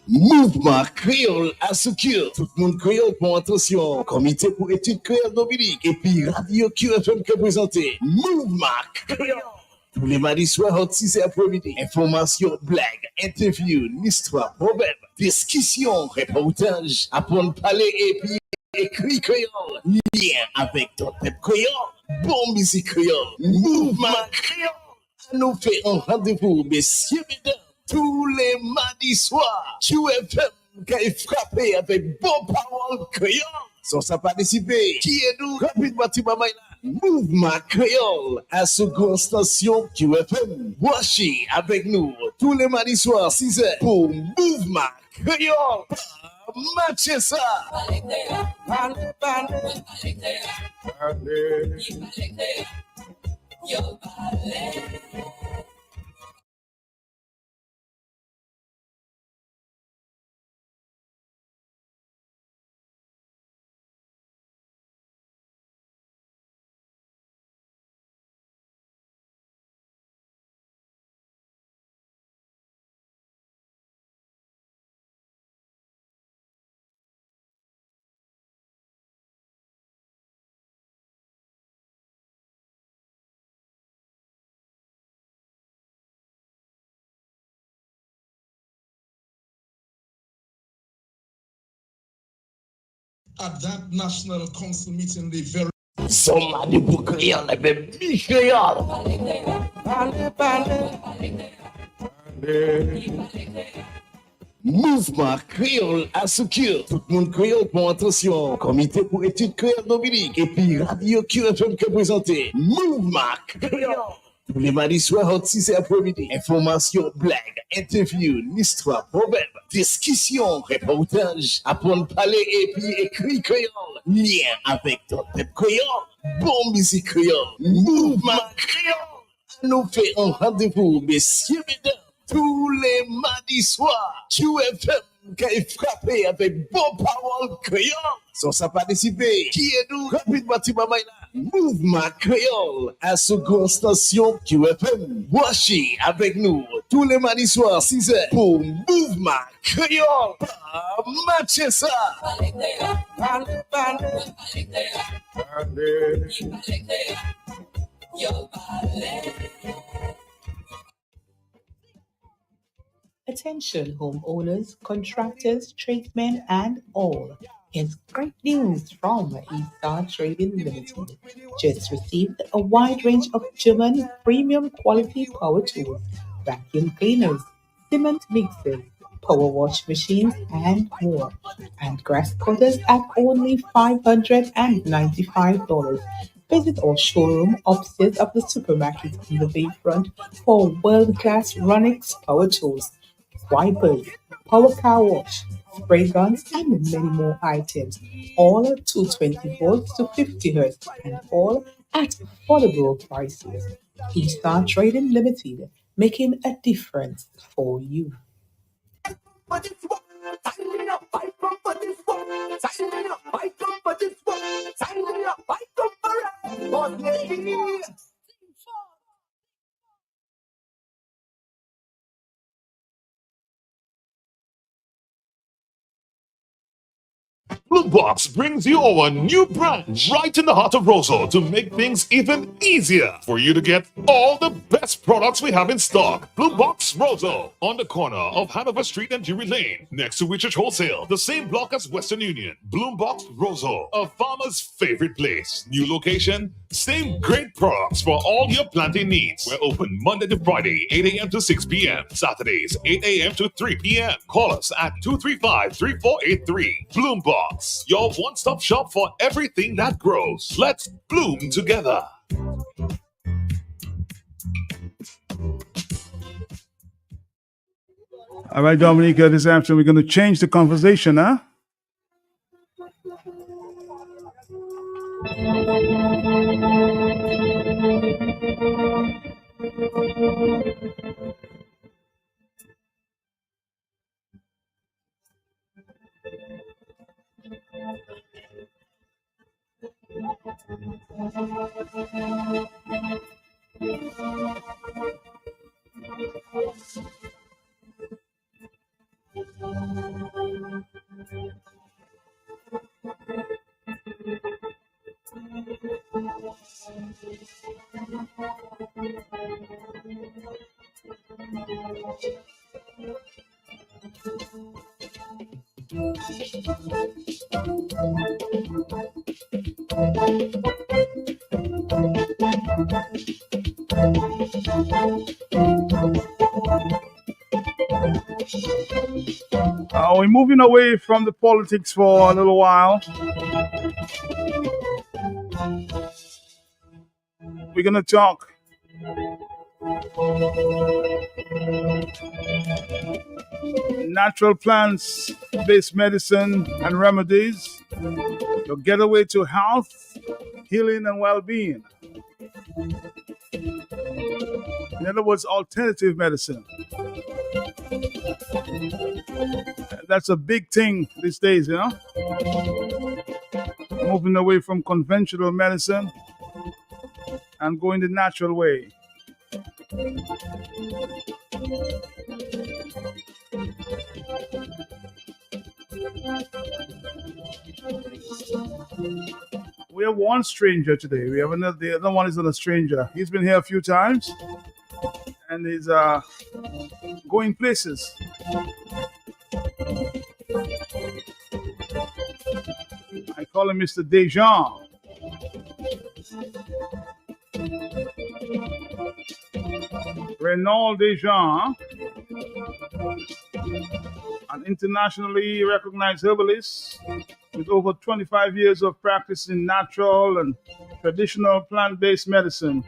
N: Mouvement créole à Soukir. Tout le monde créole pour attention. Comité pour études créole Dominique. Et puis Radio QFM qui est présenté. Mouvement créole. Tous les mardis soirs, 6 après-midi. Information, blague, interview, histoire, problème, discussion, reportage, apprendre à parler et puis écrit créole. Lien avec TOTB créole. Bon musique créole. Mouvement créole. Nous fait un rendez-vous, messieurs, mesdames, tous les mardis soirs. QFM qui est frappé avec bon parole créole. Sans ça participer, qui est nous? Rapidement, Mouvement créole à seconde station QFM. Voici avec nous tous les mardis soirs 6h pour Mouvement créole. Matchez ça.
M: At that National Council meeting, they very
N: Somebody book here, baby, Michelle. Mouvement créole à Soukir. Tout le monde créole pour attention. Comité pour études créole Dominique. Et puis Radio QFM qui est présenté. Mouvement créole. Tous les mardis soirs, entre 6 et après-midi. Information, blague, interview, l'histoire, proverbe, discussion, reportage, apprendre à parler et puis écrit créole. Lien avec ton tête créole. Bon musique créole. Mouvement créole. Nous fait un rendez-vous, messieurs, mesdames, tous les mardis soirs. QFM qui est frappé avec bon parole créole. Sans ça participer, qui est nous? Rapidement, Mouvement créole à seconde station QFM. Voici avec nous tous les mardis soirs 6h pour Mouvement créole. Pas matcher ça.
O: Attention homeowners, contractors, tradesmen, and all. Here's great news from Eaststar Trading Limited. Just received a wide range of German premium quality power tools, vacuum cleaners, cement mixers, power wash machines, and more. And grass cutters at only $595. Visit our showroom upstairs of the supermarket on the bayfront for world-class Ronix power tools, wipers, power car wash, spray guns, and many more items. All 220 volts to 50 hertz and all at affordable prices. Eaststar Trading Limited, making a difference for you.
M: Boombox brings you our new branch right in the heart of Roseau to make things even easier for you to get all the best products we have in stock. Boombox Roseau on the corner of Hanover Street and Drury Lane, next to Richard Wholesale, the same block as Western Union. Boombox Roseau, a farmer's favorite place. New location, same great products for all your planting needs. We're open Monday to Friday, 8 a.m. to 6 p.m. Saturdays, 8 a.m. to 3 p.m. Call us at 235-3483. Boombox, your one-stop shop for everything that grows. Let's bloom together.
B: All right, Dominica, this afternoon we're going to change the conversation, huh? We're moving away from the politics for a little while. We're going to talk natural plants, based medicine, and remedies. Your getaway to health, healing, and well-being. In other words, alternative medicine. That's a big thing these days, you know? Moving away from conventional medicine and going the natural way. We have one stranger today. We have another. The other one is not a stranger. He's been here a few times, and he's going places. I call him Mr. Dejan. Renaud Dejan, an internationally recognized herbalist with over 25 years of practice in natural and traditional plant-based medicine.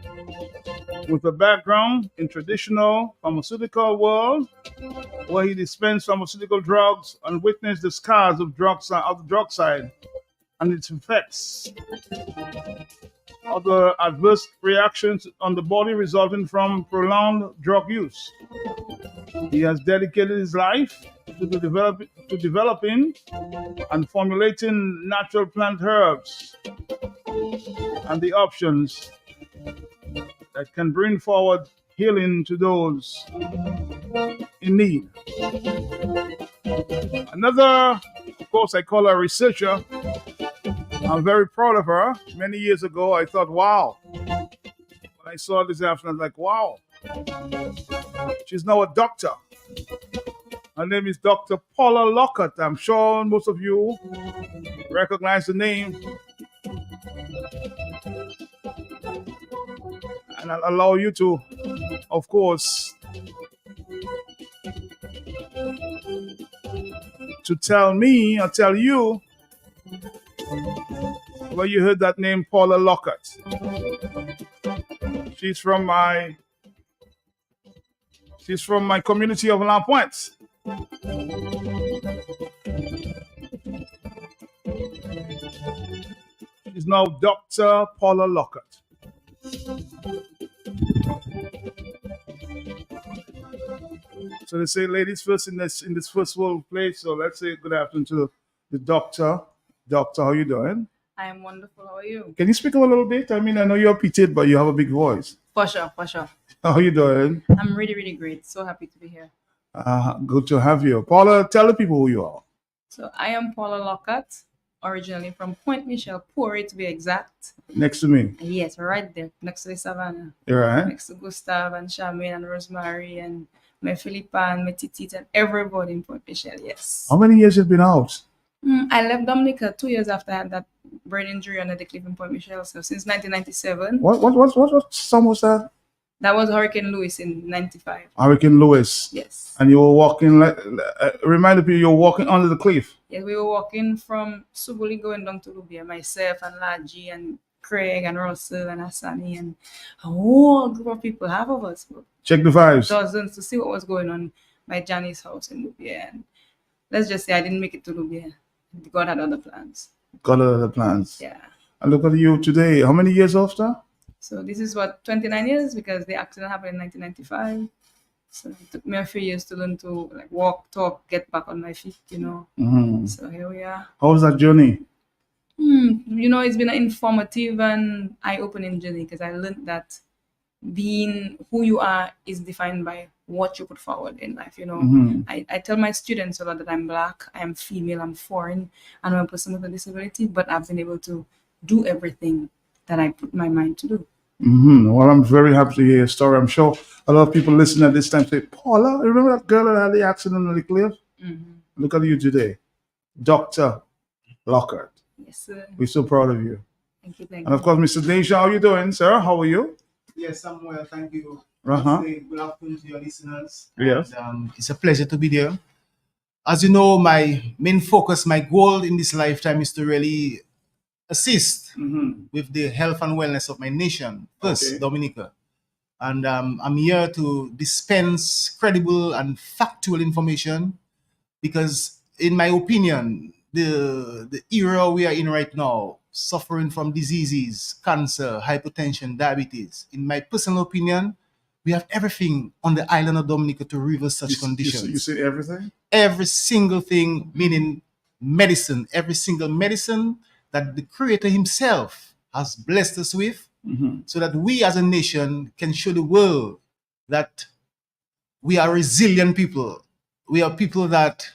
B: with a background in traditional pharmaceutical world, where he dispensed pharmaceutical drugs and witnessed the scars of the drug side and its effects, other adverse reactions on the body resulting from prolonged drug use. He has dedicated his life to developing and formulating natural plant herbs and the options that can bring forward healing to those in need. Another, of course, I call her a researcher. I'm very proud of her. Many years ago, I thought, wow. When I saw this afternoon, I was like, wow. She's now a doctor. Her name is Dr. Paula Lockhart. I'm sure most of you recognize the name. And I'll allow you to, of course, to tell me or tell you where you heard that name, Paula Lockhart. She's from my community of La Pointe. She's now Dr. Paula Lockhart. So they say ladies first in this first world place. So let's say good afternoon to the doctor. Doctor, how you doing?
R: I am wonderful. How are you?
B: Can you speak a little bit? I mean, I know you're petite, but you have a big voice.
R: For sure, for sure.
B: How you doing?
R: I'm really, really great. So happy to be here.
B: Good to have you. Paula, tell the people who you are.
R: So I am Paula Lockhart, originally from Point Michel, Pori to be exact.
B: Next to me.
R: Yes, right there, next to the Savannah.
B: You're right.
R: Next to Gustav and Charmaine and Rosemary and my Philippa and my Titit and everybody in Point Michel, yes.
B: How many years have you been out?
R: I left Dominica 2 years after I had that brain injury under the cliff in Point Michel. So since 1997.
B: What song was that?
R: That was Hurricane Louis in 95.
B: Hurricane Louis.
R: Yes.
B: And you were walking, remind the people, you were walking under the cliff.
R: Yes, we were walking from Subuli going down to Lubia, myself and Laji and Craig and Russell and Hassani and a whole group of people, half of us.
B: Check the vibes.
R: Dozens to see what was going on by Johnny's house in Lubia. And let's just say I didn't make it to Lubia. God had other plans.
B: God had other plans.
R: Yeah.
B: And look at you today. How many years after?
R: So this is what, 29 years, because the accident happened in 1995. So it took me a few years to learn to walk, talk, get back on my feet,
B: Mm-hmm.
R: So here we are.
B: How was that journey?
R: It's been an informative and eye-opening journey, because I learned that being who you are is defined by what you put forward in life.
B: Mm-hmm.
R: I tell my students a lot that I'm Black, I am female, I'm foreign, and I'm a person with a disability, but I've been able to do everything that I put my mind to do.
B: Mm-hmm. Well, I'm very happy to hear your story. I'm sure a lot of people listening at this time say, Paula, remember that girl that had the accident on the cliff?
R: Mm-hmm.
B: Look at you today. Dr. Lockhart.
R: Yes, sir.
B: We're so proud of you.
R: Thank you.
B: And of course, Mr. Deja, how are you doing, sir? How are you?
S: Yes, I'm well, thank you.
B: Uh-huh.
S: Good afternoon to your listeners.
B: Yes.
S: And, it's a pleasure to be there. As you know, my main focus, my goal in this lifetime is to really assist with the health and wellness of my nation, first, Dominica. And I'm here to dispense credible and factual information because, in my opinion, the era we are in right now, suffering from diseases, cancer, hypertension, diabetes, in my personal opinion, we have everything on the island of Dominica to reverse such conditions.
B: You say everything?
S: Every single thing, meaning medicine, every single medicine that the Creator Himself has blessed us with, so that we as a nation can show the world that we are resilient people. We are people that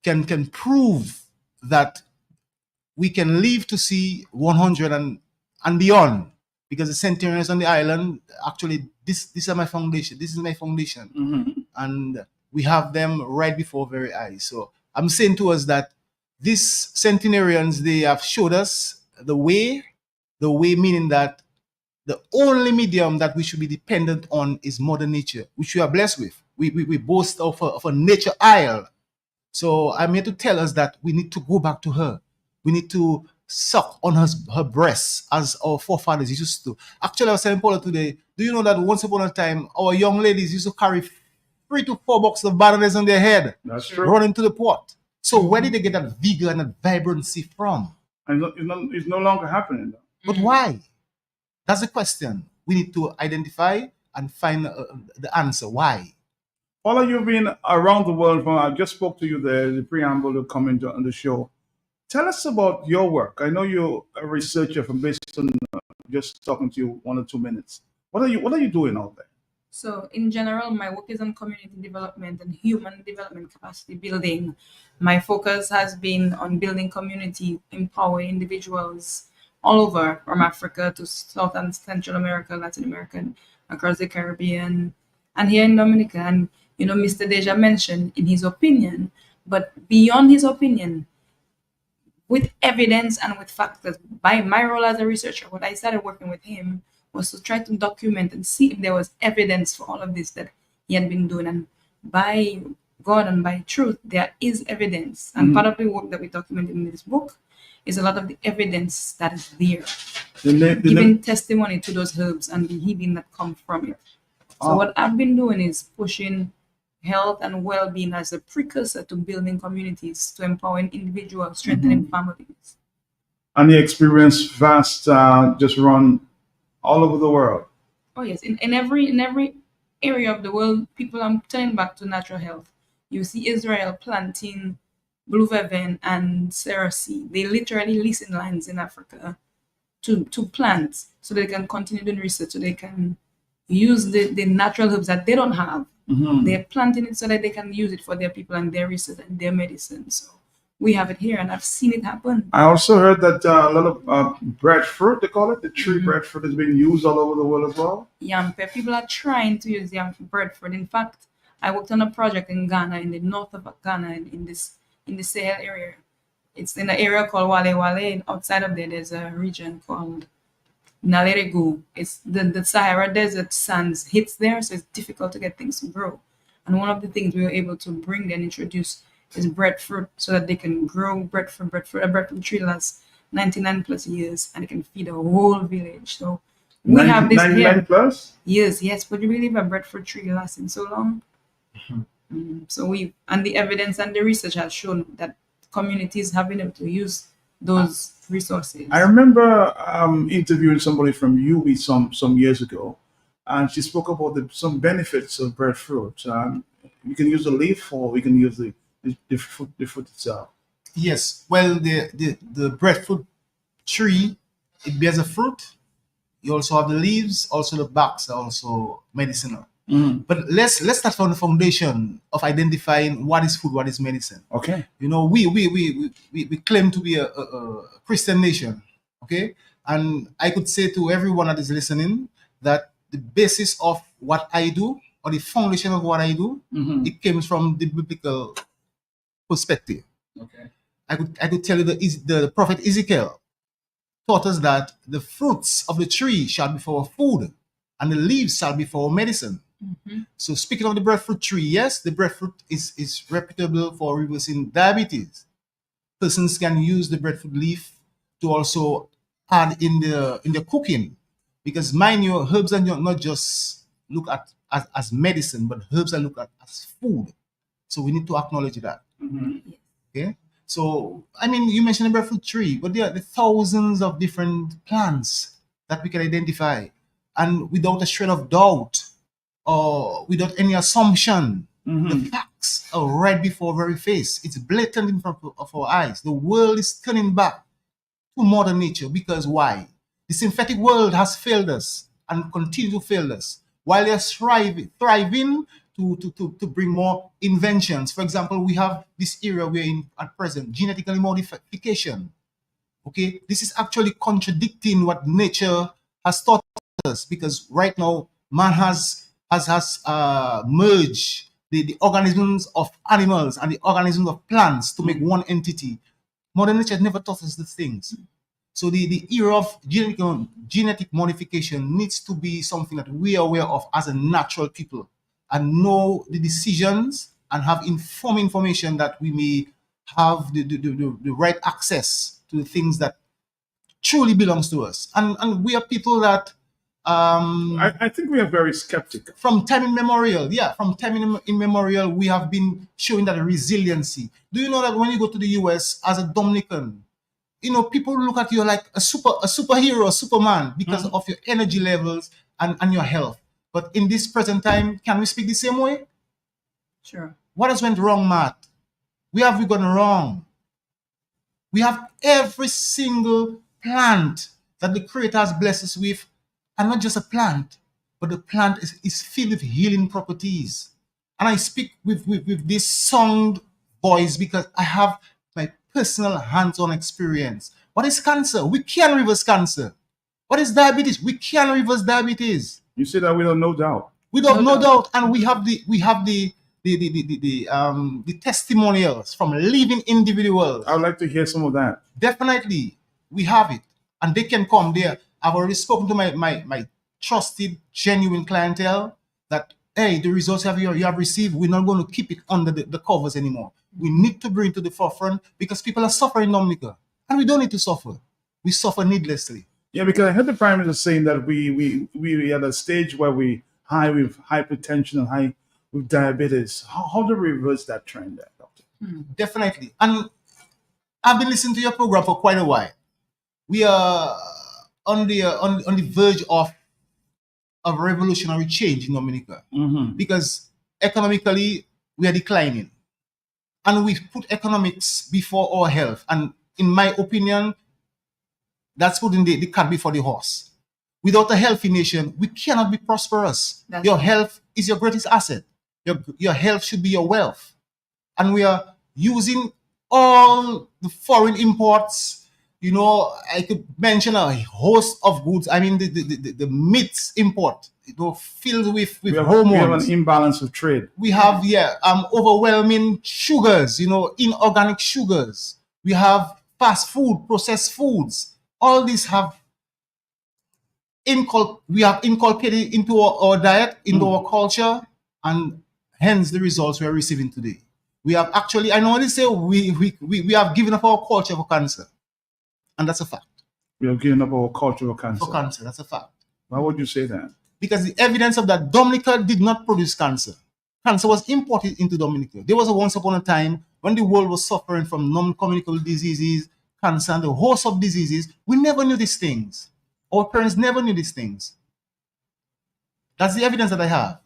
S: can prove that we can live to see 100 and beyond. Because the centenarians on the island, actually, this is my foundation. This is my foundation. And we have them right before our very eyes. So I'm saying to us that these centenarians, they have showed us the way meaning that the only medium that we should be dependent on is Mother Nature, which we are blessed with. We boast of a nature isle. So I'm here to tell us that we need to go back to her. We need to suck on her breast as our forefathers used to. Actually, I was telling Paula today, do you know that once upon a time, our young ladies used to carry 3 to 4 boxes of bananas on their head,
B: That's true.
S: running to the pot. So where did they get that vigor and that vibrancy from?
B: And it's no longer happening.
S: But why? That's the question. We need to identify and find the answer. Why?
B: All of you been around the world. I just spoke to you there, the preamble to come into on the show. Tell us about your work. I know you're a researcher from based on just talking to you 1 or 2 minutes. What are you doing out there?
R: So, in general, my work is on community development and human development capacity building. My focus has been on building community, empowering individuals all over, from Africa to South and Central America, Latin America, and across the Caribbean, and here in Dominica. And, Mr. Deja mentioned in his opinion, but beyond his opinion, with evidence and with factors. By my role as a researcher, what I started working with him was to try to document and see if there was evidence for all of this that he had been doing. And by God and by truth, there is evidence. And part of the work that we documented in this book is a lot of the evidence that is there, giving testimony to those herbs and the healing that come from it. So what I've been doing is pushing health and well-being as a precursor to building communities, to empowering individuals, strengthening families.
B: And the experience vast, just run all over the world.
R: Oh yes, in every area of the world, people are turning back to natural health. You see Israel planting blue vervain and cerasee. They literally listen lines in Africa to plant so they can continue doing research, so they can use the natural herbs that they don't have. They're planting it so that they can use it for their people and their research and their medicine. So we have it here, and I've seen it happen.
B: I also heard that a lot of breadfruit, they call it, the tree breadfruit, is being used all over the world as well.
R: Yampe, people are trying to use yam breadfruit. In fact, I worked on a project in Ghana, in the north of Ghana, in the Sahel area. It's in an area called Wale Wale, and outside of there, there's a region called Naleregu. It's the Sahara Desert sands hits there, so it's difficult to get things to grow. And one of the things we were able to bring and introduce is breadfruit, so that they can grow breadfruit. A breadfruit tree lasts 99 plus years, and it can feed a whole village. So we have this
B: 99 plus?
R: Yes. Would you believe a breadfruit tree lasting so long? So and the evidence and the research has shown that communities have been able to use those resources.
B: I remember interviewing somebody from UB some years ago, and she spoke about some benefits of breadfruit. You can use the leaf, or we can use the fruit itself.
S: Yes. Well, the breadfruit tree, it bears a fruit. You also have the leaves. Also, the barks are also medicinal. But let's start from the foundation of identifying what is food, what is medicine.
B: Okay.
S: We claim to be a Christian nation. Okay, and I could say to everyone that is listening that the basis of what I do, or the foundation of what I do, it comes from the biblical perspective.
B: Okay.
S: I could tell you the prophet Ezekiel taught us that the fruits of the tree shall be for food, and the leaves shall be for medicine. So speaking of the breadfruit tree, yes, the breadfruit is reputable for reversing diabetes. Persons can use the breadfruit leaf to also add in the cooking, because mind you, herbs are not just look at as medicine, but herbs are looked at as food. So we need to acknowledge that. Okay. So I mean, you mentioned the breadfruit tree, but there are the thousands of different plants that we can identify, and without a shred of doubt, or without any assumption, the facts are right before our very face. It's blatant in front of our eyes. The world is turning back to modern nature, because why? The synthetic world has failed us and continue to fail us, while they're thriving to bring more inventions. For example, we have this era we're in at present, genetically modification. Okay, this is actually contradicting what nature has taught us, because right now man has merged the organisms of animals and the organisms of plants to make one entity. Modern nature never taught us these things. So the era of genetic modification needs to be something that we are aware of as a natural people, and know the decisions and have information that we may have the right access to the things that truly belongs to us. And we are people that
B: I think we are very skeptical.
S: From time immemorial, from time immemorial, we have been showing that resiliency. Do you know that when you go to the US as a Dominican, people look at you like a superhero, a superman because of your energy levels and your health. But in this present time, can we speak the same way?
R: Sure.
S: What has went wrong, Matt? Where have we gone wrong? We have every single plant that the Creator has blessed us with, and not just a plant, but the plant is filled with healing properties. And I speak with this sound voice because I have my personal hands-on experience. What is cancer? We can reverse cancer. What is diabetes? We can reverse diabetes.
B: You say that without no doubt.
S: Without no doubt, and we have the testimonials from living individuals.
B: I would like to hear some of that.
S: Definitely, we have it, and they can come there. I've already spoken to my trusted, genuine clientele that, hey, the results you have received, we're not going to keep it under the covers anymore. We need to bring it to the forefront because people are suffering, Dominica, and we don't need to suffer. We suffer needlessly.
B: Yeah, because I heard the Prime Minister saying that we at a stage where we high with hypertension and high with diabetes. How do we reverse that trend there, Doctor?
S: Definitely. And I've been listening to your program for quite a while. We are on the verge of revolutionary change in Dominica because economically we are declining, and we put economics before our health. And in my opinion, that's putting the cart before the horse. Without a healthy nation, we cannot be prosperous. Your health is your greatest asset. Your health should be your wealth. And we are using all the foreign imports. I could mention a host of goods. I mean, the meats import, filled with hormones.
B: We have an imbalance of trade.
S: We have, overwhelming sugars, inorganic sugars. We have fast food, processed foods. All these we have inculcated into our diet, into our culture, and hence the results we are receiving today. We have actually, I normally say we have given up our culture for cancer. And that's a fact.
B: We have given up our culture for cancer.
S: For cancer, that's a fact.
B: Why would you say that?
S: Because the evidence of that, Dominica did not produce cancer. Cancer was imported into Dominica. There was a once upon a time when the world was suffering from non-communicable diseases, cancer, and a host of diseases. We never knew these things. Our parents never knew these things. That's the evidence that I have.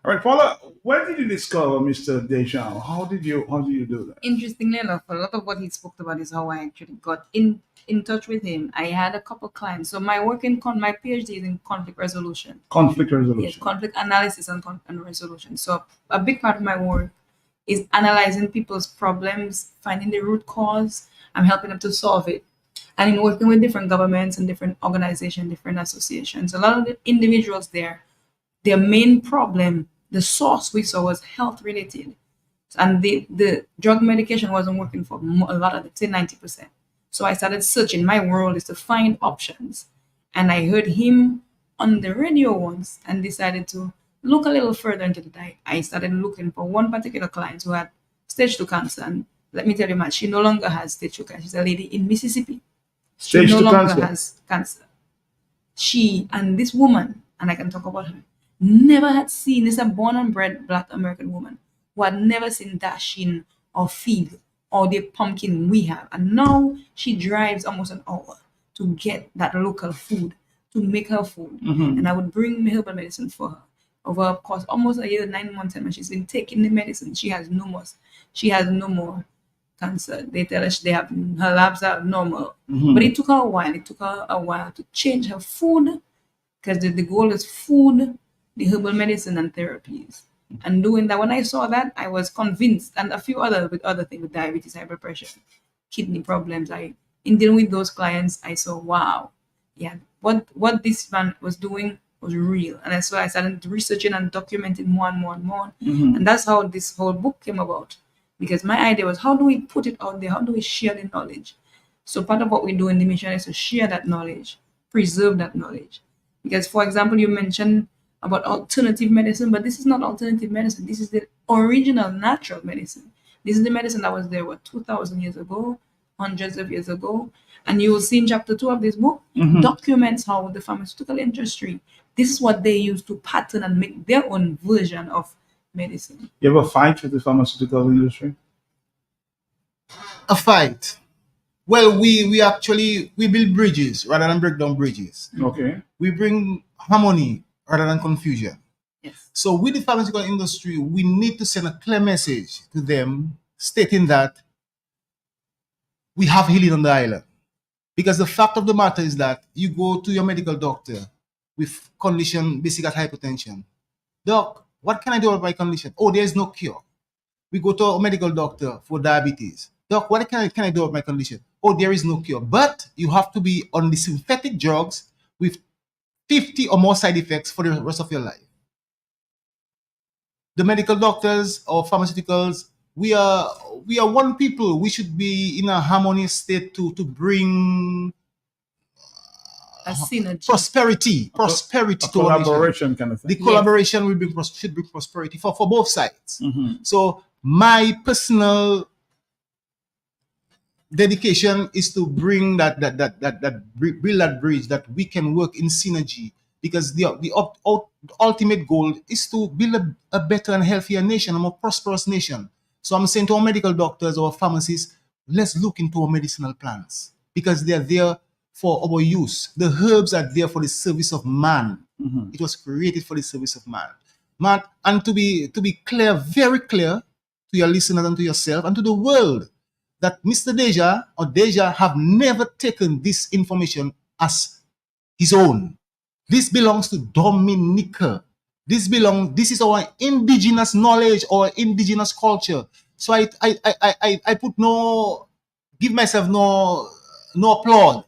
B: All right, Paula, where did you discover Mr. Deschamps? How did you do that?
R: Interestingly enough, a lot of what he spoke about is how I actually got in touch with him. I had a couple clients. So my work my PhD is in conflict resolution.
B: Conflict resolution.
R: Yes, conflict analysis and resolution. So a big part of my work is analyzing people's problems, finding the root cause, and helping them to solve it. And in working with different governments and different organizations, different associations, a lot of the individuals there, their main problem, the source we saw was health related. And the drug medication wasn't working for a lot of them, say 90%. So I started searching. My world is to find options. And I heard him on the radio once and decided to look a little further into the diet. I started looking for one particular client who had stage 2 cancer. And let me tell you, Matt, she no longer has stage 2 cancer. She's a lady in Mississippi. She no longer has cancer. She and this woman, and I can talk about her, never had seen, this is a born and bred Black American woman who had never seen dashing or fig or the pumpkin we have. And now she drives almost an hour to get that local food, to make her food. And I would bring herbal medicine for her. Over, of course, almost a year, 9 months, and she's been taking the medicine. She has no more cancer. They tell us her labs are normal. But it took her a while. It took her a while to change her food, because the goal is food, the herbal medicine, and therapies. And doing that, when I saw that, I was convinced, and a few other things with diabetes, high blood pressure, kidney problems. In dealing with those clients, I saw, wow, yeah, what this man was doing was real. And so I started researching and documenting more and more and more. And that's how this whole book came about. Because my idea was, how do we put it out there? How do we share the knowledge? So part of what we do in the mission is to share that knowledge, preserve that knowledge. Because, for example, you mentioned about alternative medicine, but this is not alternative medicine. This is the original natural medicine. This is the medicine that was there, 2,000 years ago, hundreds of years ago. And you will see in chapter 2 of this book, documents how the pharmaceutical industry, this is what they use to pattern and make their own version of medicine.
B: You ever fight with the pharmaceutical industry?
S: A fight. Well, we actually we build bridges rather than break down bridges.
B: Okay.
S: We bring harmony rather than confusion.
R: Yes.
S: So with the pharmaceutical industry, we need to send a clear message to them stating that we have healing on the island. Because the fact of the matter is that you go to your medical doctor with condition basic hypertension. Doc, what can I do about my condition? Oh, there is no cure. We go to a medical doctor for diabetes. Doc, what can I do about my condition? Oh, there is no cure. But you have to be on the synthetic drugs with 50 or more side effects for the rest of your life. The medical doctors or pharmaceuticals, we are one people. We should be in a harmonious state to bring
R: a synergy,
S: prosperity to our
B: collaboration kind of thing.
S: The collaboration will should bring prosperity for both sides. So my personal dedication is to bring build that bridge that we can work in synergy, because the ultimate goal is to build a better and healthier nation, a more prosperous nation. So I'm saying to our medical doctors or pharmacists, let's look into our medicinal plants, because they are there for our use. The herbs are there for the service of man. It was created for the service of man. And to be clear, very clear to your listeners and to yourself and to the world, that Mr. Deja have never taken this information as his own. This belongs to Dominica. This is our indigenous knowledge, our indigenous culture. So I give myself no applaud,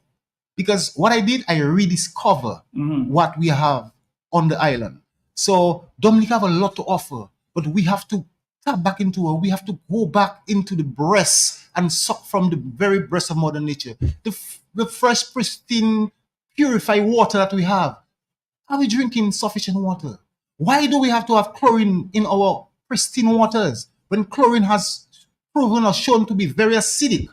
S: because what I did, I rediscover what we have on the island. So Dominica have a lot to offer, but we have to tap back into her. We have to go back into the breast and suck from the very breast of Mother Nature. The fresh, pristine, purified water that we have. Are we drinking sufficient water? Why do we have to have chlorine in our pristine waters when chlorine has proven or shown to be very acidic?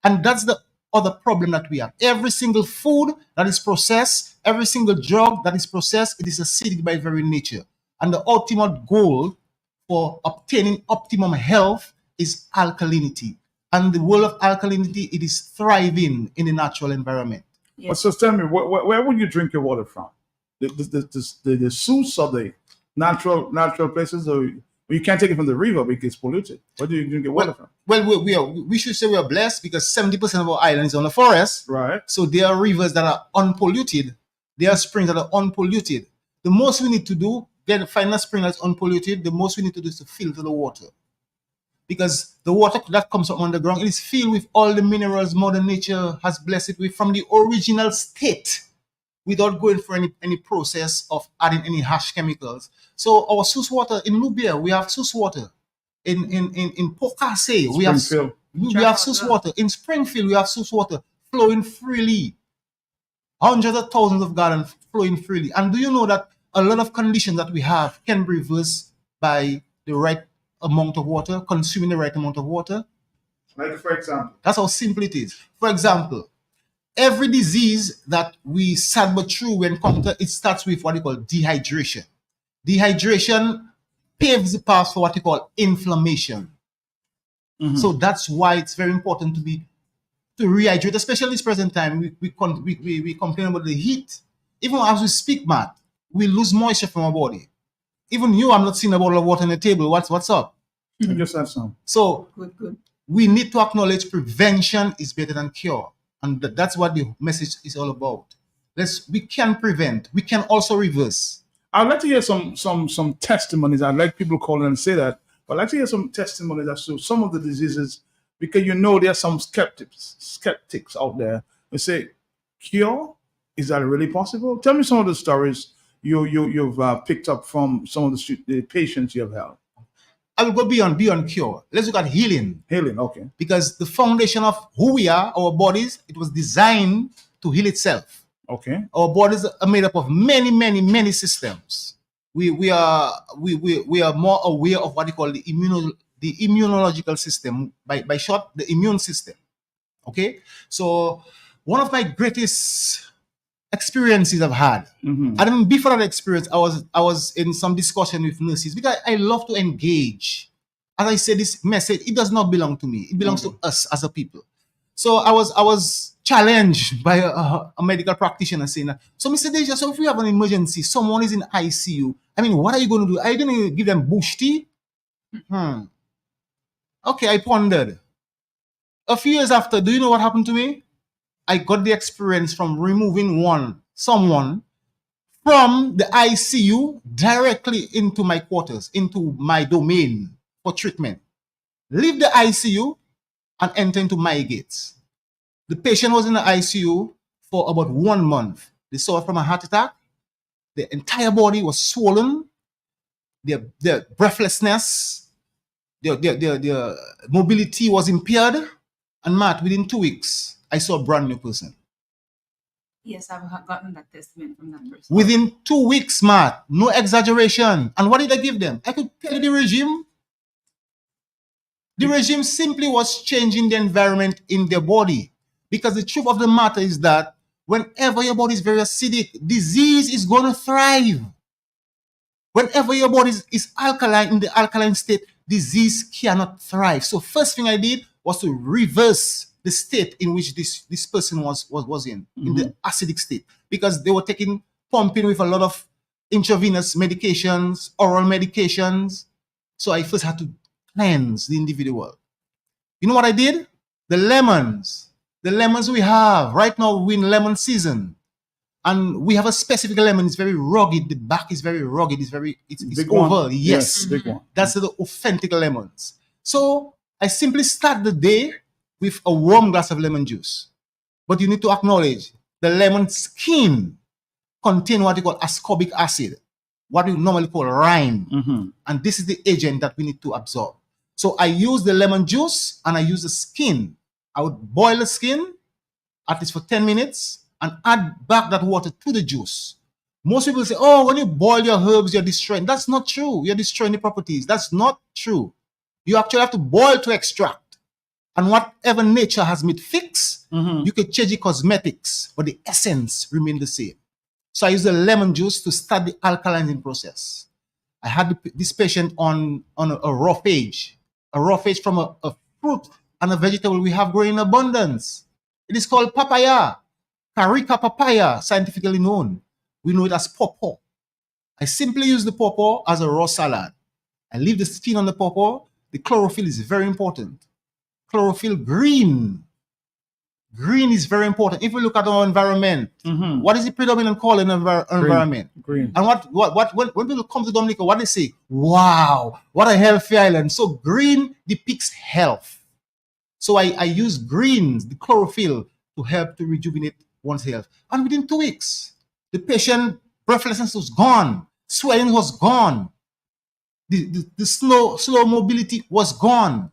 S: And that's the other problem that we have. Every single food that is processed, every single drug that is processed, it is acidic by very nature. And the ultimate goal for obtaining optimum health is alkalinity. And the world of alkalinity, it is thriving in the natural environment.
B: Yes. So tell me, where would you drink your water from? The source of the natural places, or you can't take it from the river because it's polluted? Where do you drink your water from?
S: Well, we should say we are blessed, because 70% of our island is on the forest.
B: Right.
S: So there are rivers that are unpolluted. There are springs that are unpolluted. The most we need to do, find a spring that's unpolluted, the most we need to do is to filter the water. Because the water that comes from underground, it is filled with all the minerals Mother Nature has blessed it with from the original state, without going for any process of adding any harsh chemicals. So our source water in Lubia, we have source water. In Pokase, we have source water. In Springfield, we have source water flowing freely. Hundreds of thousands of gallons flowing freely. And do you know that a lot of conditions that we have can be reversed by the right amount of water, consuming the right amount of water?
B: Like, for example?
S: That's how simple it is. For example, every disease that we suffer through, we encounter, it starts with what we call dehydration. Dehydration paves the path for what we call inflammation. So that's why it's very important to rehydrate, especially this present time. We complain about the heat. Even as we speak, Matt, we lose moisture from our body. Even you, I'm not seeing a bottle of water on the table. What's up?
B: I just have some.
S: So
R: good.
S: We need to acknowledge prevention is better than cure. And that's what the message is all about. We can prevent. We can also reverse.
B: I'd like to hear some testimonies. I'd like people to call in and say that. But I'd like to hear some testimonies as to some of the diseases, because there are some skeptics out there who say, cure? Is that really possible? Tell me some of the stories you've picked up from some of the patients you have held.
S: I will go beyond cure. Let's look at healing.
B: Healing, okay.
S: Because the foundation of who we are, our bodies, it was designed to heal itself.
B: Okay.
S: Our bodies are made up of many systems. We are more aware of what you call the immunological system, by short, the immune system. Okay, so one of my greatest experiences I've had, and then before that experience, I was in some discussion with nurses because I love to engage. As I said, this message, it does not belong to me; it belongs to us as a people. So I was challenged by a medical practitioner saying that. So Mr. Deja, so if we have an emergency, someone is in ICU. I mean, what are you going to do? Are you going to give them bush tea? Okay, I pondered. A few years after, do you know what happened to me? I got the experience from removing someone from the ICU directly into my quarters, into my domain for treatment. Leave the ICU and enter into my gates. The patient was in the ICU for about 1 month. They suffered from a heart attack. The entire body was swollen. Their breathlessness, their mobility was impaired. And Matt, within 2 weeks, I saw a brand new person.
R: Yes, I've gotten that testament from that person.
S: Within 2 weeks, Matt, no exaggeration. And what did I give them? I could tell you the regime. The regime simply was changing the environment in their body. Because the truth of the matter is that whenever your body is very acidic, disease is going to thrive. Whenever your body is alkaline, in the alkaline state, disease cannot thrive. So first thing I did was to reverse the state in which this person was in the acidic state. Because they were pumping with a lot of intravenous medications, oral medications. So I first had to cleanse the individual. You know what I did? The lemons we have, right now we're in lemon season. And we have a specific lemon. It's very rugged. The back is very rugged. It's oval. Yes.
B: Big one.
S: That's the authentic lemons. So I simply start the day with a warm glass of lemon juice. But you need to acknowledge the lemon skin contains what you call ascorbic acid, what we normally call rime. And this is the agent that we need to absorb. So I use the lemon juice and I use the skin. I would boil the skin at least for 10 minutes and add back that water to the juice. Most people say, oh, when you boil your herbs, you're destroying. That's not true. You're destroying the properties. That's not true. You actually have to boil to extract. And whatever nature has made fix, you can change the cosmetics, but the essence remain the same. So I use the lemon juice to start the alkalizing process. I had this patient on a raw phage from a fruit and a vegetable we have growing in abundance. It is called papaya. Carica papaya, scientifically known. We know it as pawpaw. I simply use the pawpaw as a raw salad. I leave the skin on the pawpaw. The chlorophyll is very important. Chlorophyll green. Green is very important. If we look at our environment, what is the predominant color in environment?
B: Green.
S: And when people come to Dominica, what they say? Wow, what a healthy island. So green depicts health. So I use greens, the chlorophyll, to help to rejuvenate one's health. And within 2 weeks, the patient breathlessness was gone, swelling was gone, the slow mobility was gone.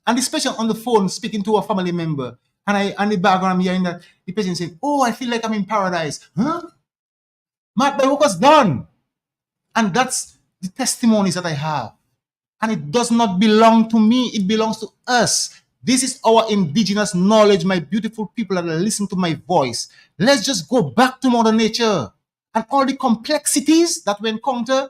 S: And this patient on the phone speaking to a family member, and in the background I'm hearing that the patient saying, oh, I feel like I'm in paradise. Huh? Matt, my work was done. And that's the testimonies that I have. And it does not belong to me, it belongs to us. This is our indigenous knowledge, my beautiful people that listen to my voice. Let's just go back to Mother Nature. And all the complexities that we encounter,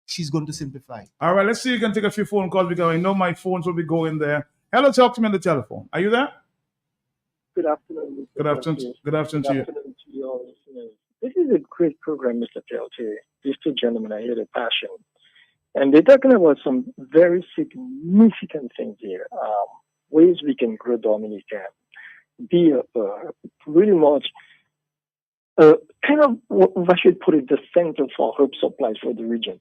S: she's going to simplify.
B: All right, let's see if you can take a few phone calls because I know my phones will be going there. Hello, talk to me on the telephone. Are you there?
T: Good afternoon.
B: Good afternoon. Good afternoon to you.
T: Good afternoon to you all listeners. This is a great program, Mr. PLT. These two gentlemen, I hear the passion. And they're talking about some very significant things here. Ways we can grow Dominica, be really much kind of what I should put it, the center for herb supplies for the region.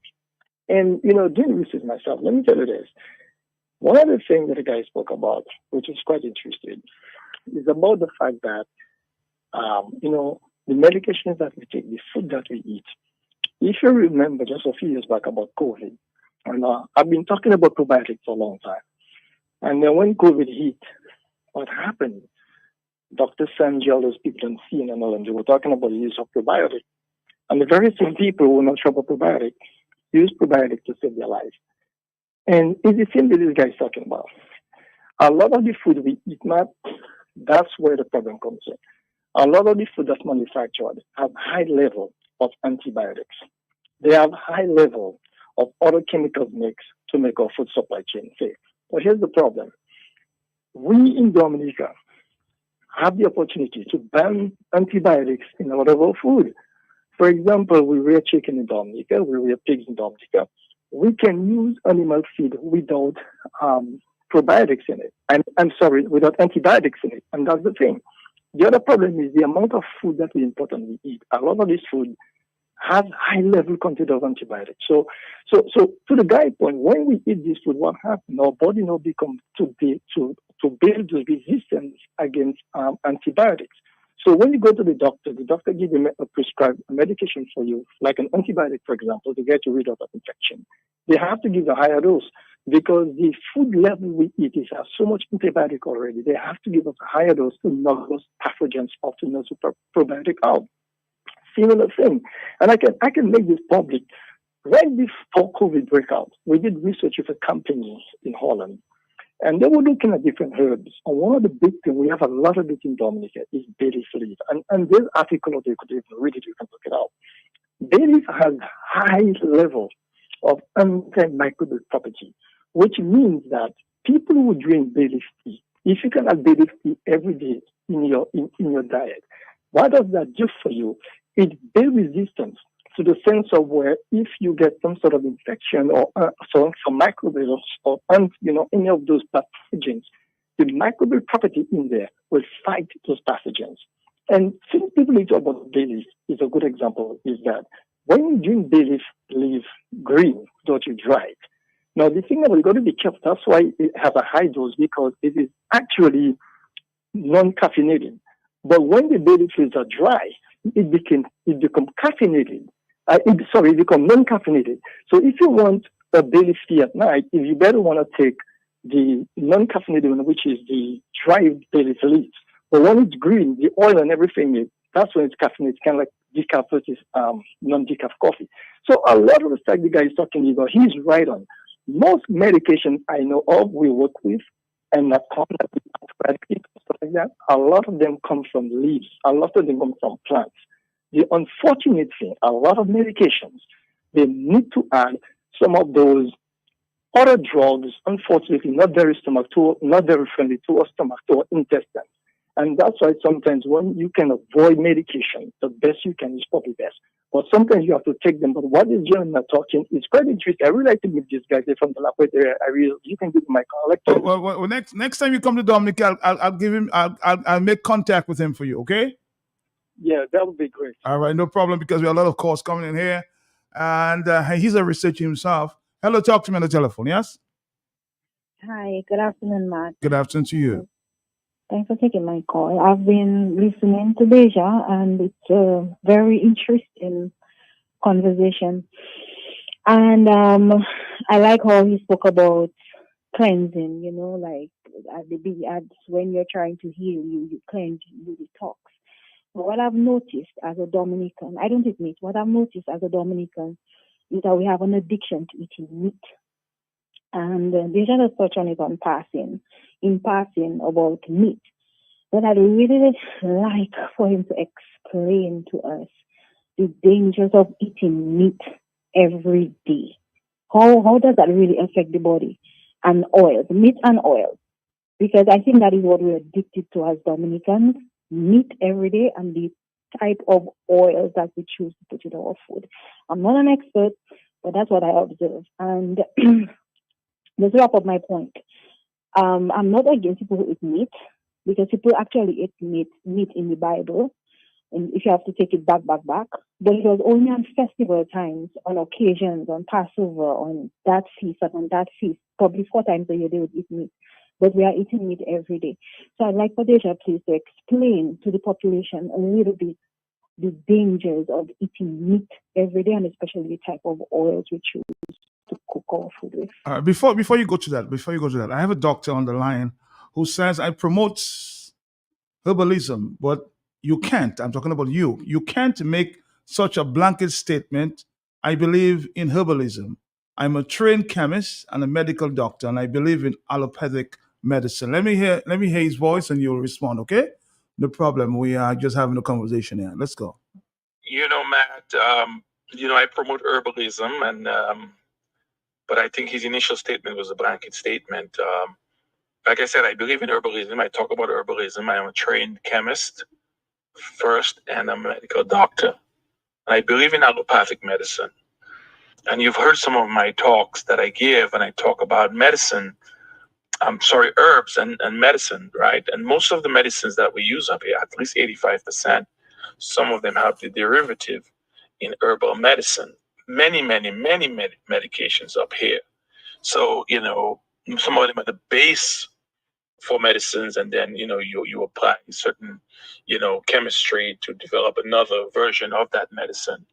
T: And, doing research myself, let me tell you this. One of the things that the guy spoke about, which is quite interesting, is about the fact that, the medications that we take, the food that we eat. If you remember just a few years back about COVID, and I've been talking about probiotics for a long time. And then when COVID hit, what happened? Dr. Sanjay, those people on CNN and all, and they were talking about the use of probiotics. And the very same people who are not sure about probiotics use probiotics to save their life. And it's the same that this guy is talking about. A lot of the food we eat, That's where the problem comes in. A lot of the food that's manufactured have high level of antibiotics. They have high level of other chemicals mixed to make our food supply chain safe. But here's the problem. We in Dominica have the opportunity to ban antibiotics in a lot of our food. For example, we rear chicken in Dominica, we rear pigs in Dominica. We can use animal feed without probiotics in it. I'm sorry, without antibiotics in it. And that's the thing. The other problem is the amount of food that we import and we eat. A lot of this food has high level content of antibiotics. So to the guy point, when we eat this food, what happens? Our body now becomes to build the resistance against antibiotics. So when you go to the doctor gives you a prescribed medication for you, like an antibiotic, for example, to get rid of an infection. They have to give a higher dose because the food level we eat has so much antibiotic already. They have to give us a higher dose to knock those pathogens off, to knock the probiotic out. Similar thing. And I can make this public. Right before COVID breakout, we did research with a company in Holland. And they were looking at different herbs. And one of the big things, we have a lot of it in Dominica, is bay leaf leaf. And this article, they could even read it, you can look it out. Bay leaf has high level of antimicrobial property, which means that people who drink bay leaf tea, if you can have bay leaf tea every day in your diet, what does that do for you? It builds resistance to the sense of where if you get some sort of infection or some microbials or any of those pathogens, the microbial property in there will fight those pathogens. And since people talk about bay leaf, is a good example, is that when you drink bay leaf green, don't you dry it? Now the thing that we got to be careful, that's why it has a high dose, because it is actually non-caffeinated. But when the bay leaf leaves are dry, it become caffeinated. It become non-caffeinated. So if you want a bay leaf tea at night, if you better want to take the non-caffeinated one, which is the dried bay leaf leaves. But when it's green, the oil and everything, that's when it's caffeinated. It's kind of like decaf versus non-decaf coffee. So a lot of the stuff the guy is talking about, he's right on. Most medications I know of we work with, and that come stuff like that, a lot of them come from leaves. A lot of them come from plants. The unfortunate thing, a lot of medications, they need to add some of those other drugs, unfortunately, not very friendly to our stomach, to our intestines. And that's why sometimes when you can avoid medication, the best you can is probably best. But sometimes you have to take them. But what this gentleman are talking is quite interesting. I really like to meet these guys. They're from the Lapwet area. You can give my call.
B: Well, next time you come to Dominica, I'll give him. I'll make contact with him for you. Okay.
T: Yeah, that would be great.
B: All right, no problem, because we have a lot of calls coming in here, and he's a researcher himself. Hello, talk to me on the telephone. Yes.
U: Hi. Good afternoon, Matt.
B: Good afternoon to you.
U: Thanks for taking my call. I've been listening to Deja, and it's a very interesting conversation. And I like how he spoke about cleansing, like when you're trying to heal, you cleanse, you detox. But what I've noticed as a Dominican, I don't eat meat, what I've noticed as a Dominican is that we have an addiction to eating meat. And Deja just touched on it in passing about meat. But I'd really like for him to explain to us the dangers of eating meat every day. How does that really affect the body? And oils, meat and oils. Because I think that is what we're addicted to as Dominicans, meat every day and the type of oils that we choose to put in our food. I'm not an expert, but that's what I observe. And let's wrap up my point. I'm not against people who eat meat, because people actually eat meat in the Bible. And if you have to take it back. But it was only on festival times, on occasions, on Passover, on that feast, and on that feast, probably 4 times a year they would eat meat. But we are eating meat every day. So I'd like for Deja, please, to explain to the population a little bit the dangers of eating meat every day, and especially the type of oils we choose to cook our food with.
B: Before you go to that, I have a doctor on the line who says I promote herbalism, but you can't. I'm talking about you. You can't make such a blanket statement. I believe in herbalism. I'm a trained chemist and a medical doctor, and I believe in allopathic medicine. Let me hear his voice, and you'll respond. Okay? No problem. We are just having a conversation here. Let's go.
C: Matt, I promote herbalism, and but I think his initial statement was a blanket statement. Like I said, I believe in herbalism. I talk about herbalism. I am a trained chemist first, and I'm a medical doctor. And I believe in allopathic medicine. And you've heard some of my talks that I give, and I talk about medicine. Herbs and medicine, right? And most of the medicines that we use up here, at least 85%, some of them have the derivative in herbal medicine. Many medications up here. So, some of them are the base for medicines, and then, you apply certain, chemistry to develop another version of that medicine.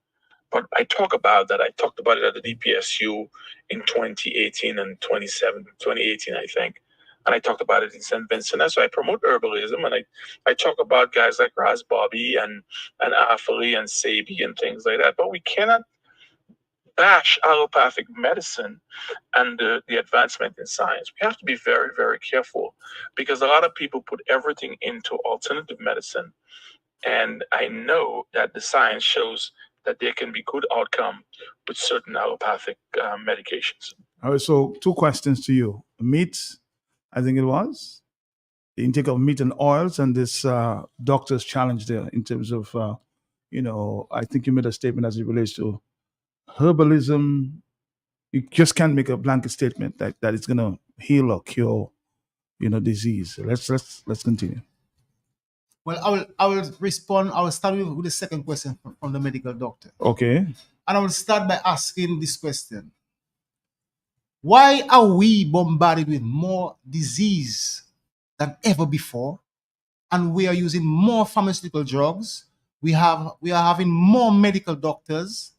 C: But I talked about it at the DPSU in 2018 and 2018, I think. And I talked about it in St. Vincent. And so I promote herbalism, and I talk about guys like Raz Bobby and Afali and Sabi and things like that. But we cannot bash allopathic medicine and the advancement in science. We have to be very, very careful, because a lot of people put everything into alternative medicine. And I know that the science shows that there can be good outcome with certain allopathic medications.
B: All right. So 2 questions to you. Meat, I think it was the intake of meat and oils, and this doctor's challenge there in terms of, I think you made a statement as it relates to herbalism. You just can't make a blanket statement that it's going to heal or cure, disease. Let's continue.
S: Well, I will respond. I will start with the second question from the medical doctor.
B: Okay.
S: And I will start by asking this question. Why are we bombarded with more disease than ever before? And we are using more pharmaceutical drugs. We are having more medical doctors.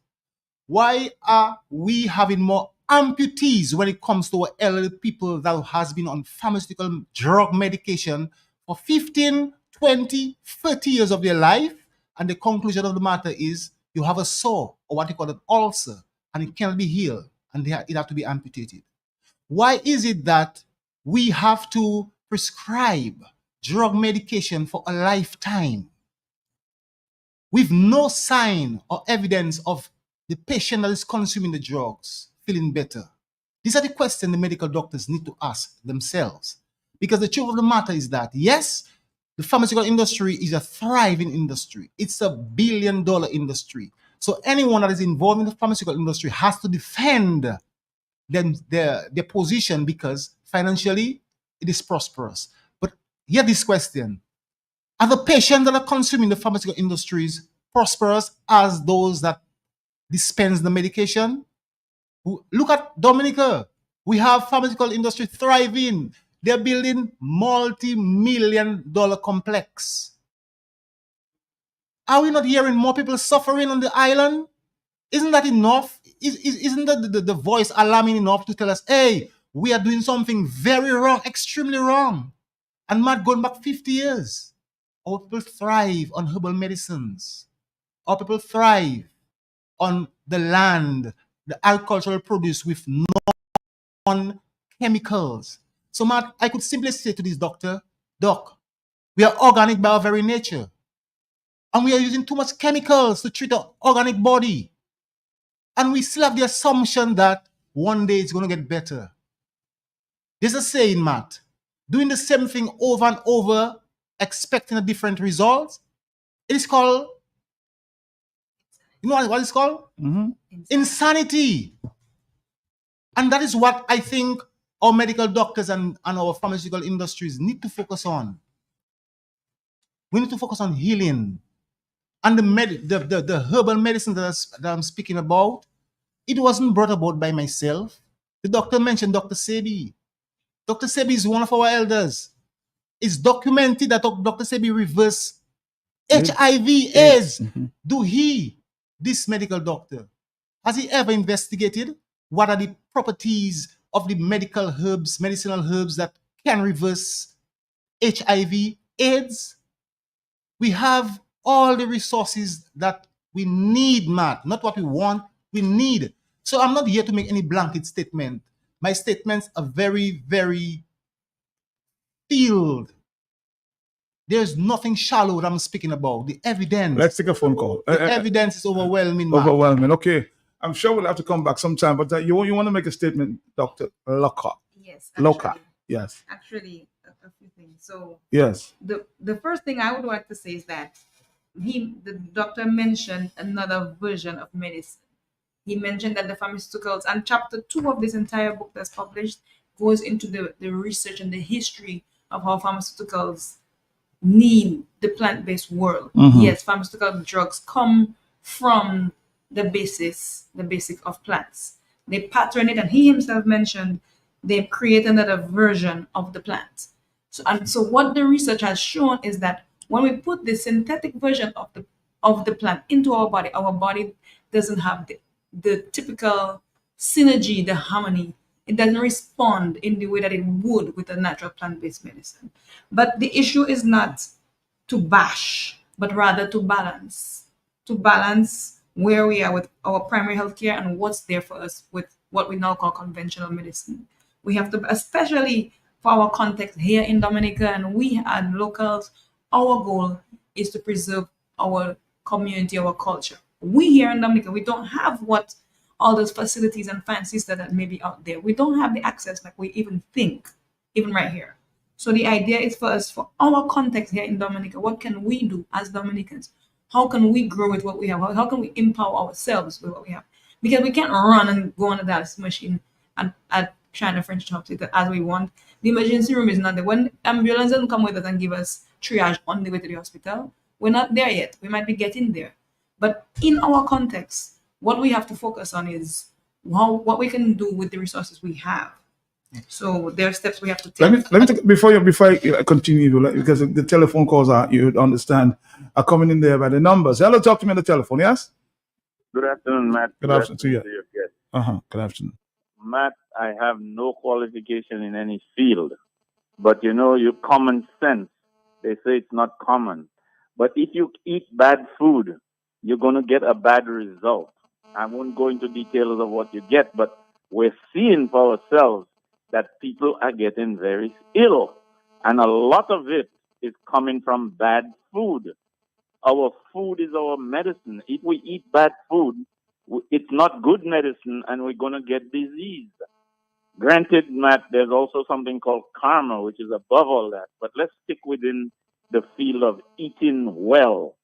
S: Why are we having more amputees when it comes to elderly people that has been on pharmaceutical drug medication for 15, 20, 30 years of their life? And the conclusion of the matter is you have a sore, or what you call an ulcer, and it cannot be healed, and it has to be amputated. Why is it that we have to prescribe drug medication for a lifetime with no sign or evidence of the patient that is consuming the drugs feeling better? These are the questions the medical doctors need to ask themselves. Because the truth of the matter is that, yes, the pharmaceutical industry is a thriving industry. It's a billion-dollar industry. So anyone that is involved in the pharmaceutical industry has to defend their position, because financially it is prosperous. But here this question: are the patients that are consuming the pharmaceutical industries prosperous as those that dispense the medication? Look at Dominica. We have pharmaceutical industry thriving. They're building multi-million-dollar complex. Are we not hearing more people suffering on the island? Isn't that enough? Isn't the voice alarming enough to tell us, hey, we are doing something very wrong, extremely wrong? And Matt, going back 50 years, our people thrive on herbal medicines. Our people thrive on the land, the agricultural produce with non-chemicals. So Matt, I could simply say to this doctor, Doc, we are organic by our very nature. And we are using too much chemicals to treat our organic body. And we still have the assumption that one day it's going to get better. There's a saying, Matt, doing the same thing over and over, expecting a different result, it is called, you know what it's called?
B: Mm-hmm.
S: Insanity. And that is what I think our medical doctors and our pharmaceutical industries need to focus on. We need to focus on healing. And the herbal medicine that I'm speaking about, it wasn't brought about by myself. The doctor mentioned Dr. Sebi. Dr. Sebi is one of our elders. It's documented that Dr. Sebi reversed HIV, AIDS. Mm-hmm. This medical doctor, has he ever investigated what are the properties of the medicinal herbs that can reverse HIV, AIDS? We have all the resources that we need, Matt. Not what we want, we need. So I'm not here to make any blanket statement. My statements are very, very field. There's nothing shallow that I'm speaking about. The evidence.
B: Let's take a phone call.
S: The evidence is overwhelming, Mark.
B: Overwhelming. Okay. I'm sure we'll have to come back sometime, but you want to make a statement, Dr. Lockhart?
R: Yes.
B: Lockhart. Yes.
R: Actually, a few things. So
B: yes.
R: The first thing I would like to say is that the doctor mentioned another version of medicine. He mentioned that the pharmaceuticals, and chapter 2 of this entire book that's published goes into the research and the history of how pharmaceuticals need the plant-based world.
B: Mhm.
R: Yes, pharmaceutical drugs come from the basic of plants. They pattern it, and he himself mentioned they create another version of the plant. So what the research has shown is that when we put the synthetic version of the plant into our body doesn't have the typical synergy, the harmony. It doesn't respond in the way that it would with a natural plant-based medicine. But the issue is not to bash, but rather to balance. To balance where we are with our primary health care and what's there for us with what we now call conventional medicine. We have to, especially for our context here in Dominica, and we as locals, our goal is to preserve our community, our culture. We here in Dominica, we don't have what all those facilities and fancies that may be out there. We don't have the access like we even think, even right here. So the idea is for us, for our context here in Dominica, what can we do as Dominicans? How can we grow with what we have? How can we empower ourselves with what we have? Because we can't run and go on a dialysis machine and trying to French chops it as we want. The emergency room is not there. When ambulance doesn't come with us and give us triage on the way to the hospital, we're not there yet. We might be getting there. But in our context, what we have to focus on is what we can do with the resources we have. So there are steps we have to take.
B: Let me take, before I continue, because the telephone calls are, you understand, are coming in there by the numbers. Hello, talk to me on the telephone. Yes.
D: Good afternoon, Matt.
B: Good afternoon to you.
D: your guest.
B: Good afternoon.
D: Matt, I have no qualification in any field, but your common sense, they say it's not common. But if you eat bad food, you're going to get a bad result. I won't go into details of what you get, but we're seeing for ourselves that people are getting very ill. And a lot of it is coming from bad food. Our food is our medicine. If we eat bad food, it's not good medicine, and we're going to get disease. Granted, Matt, there's also something called karma, which is above all that. But let's stick within the field of eating well.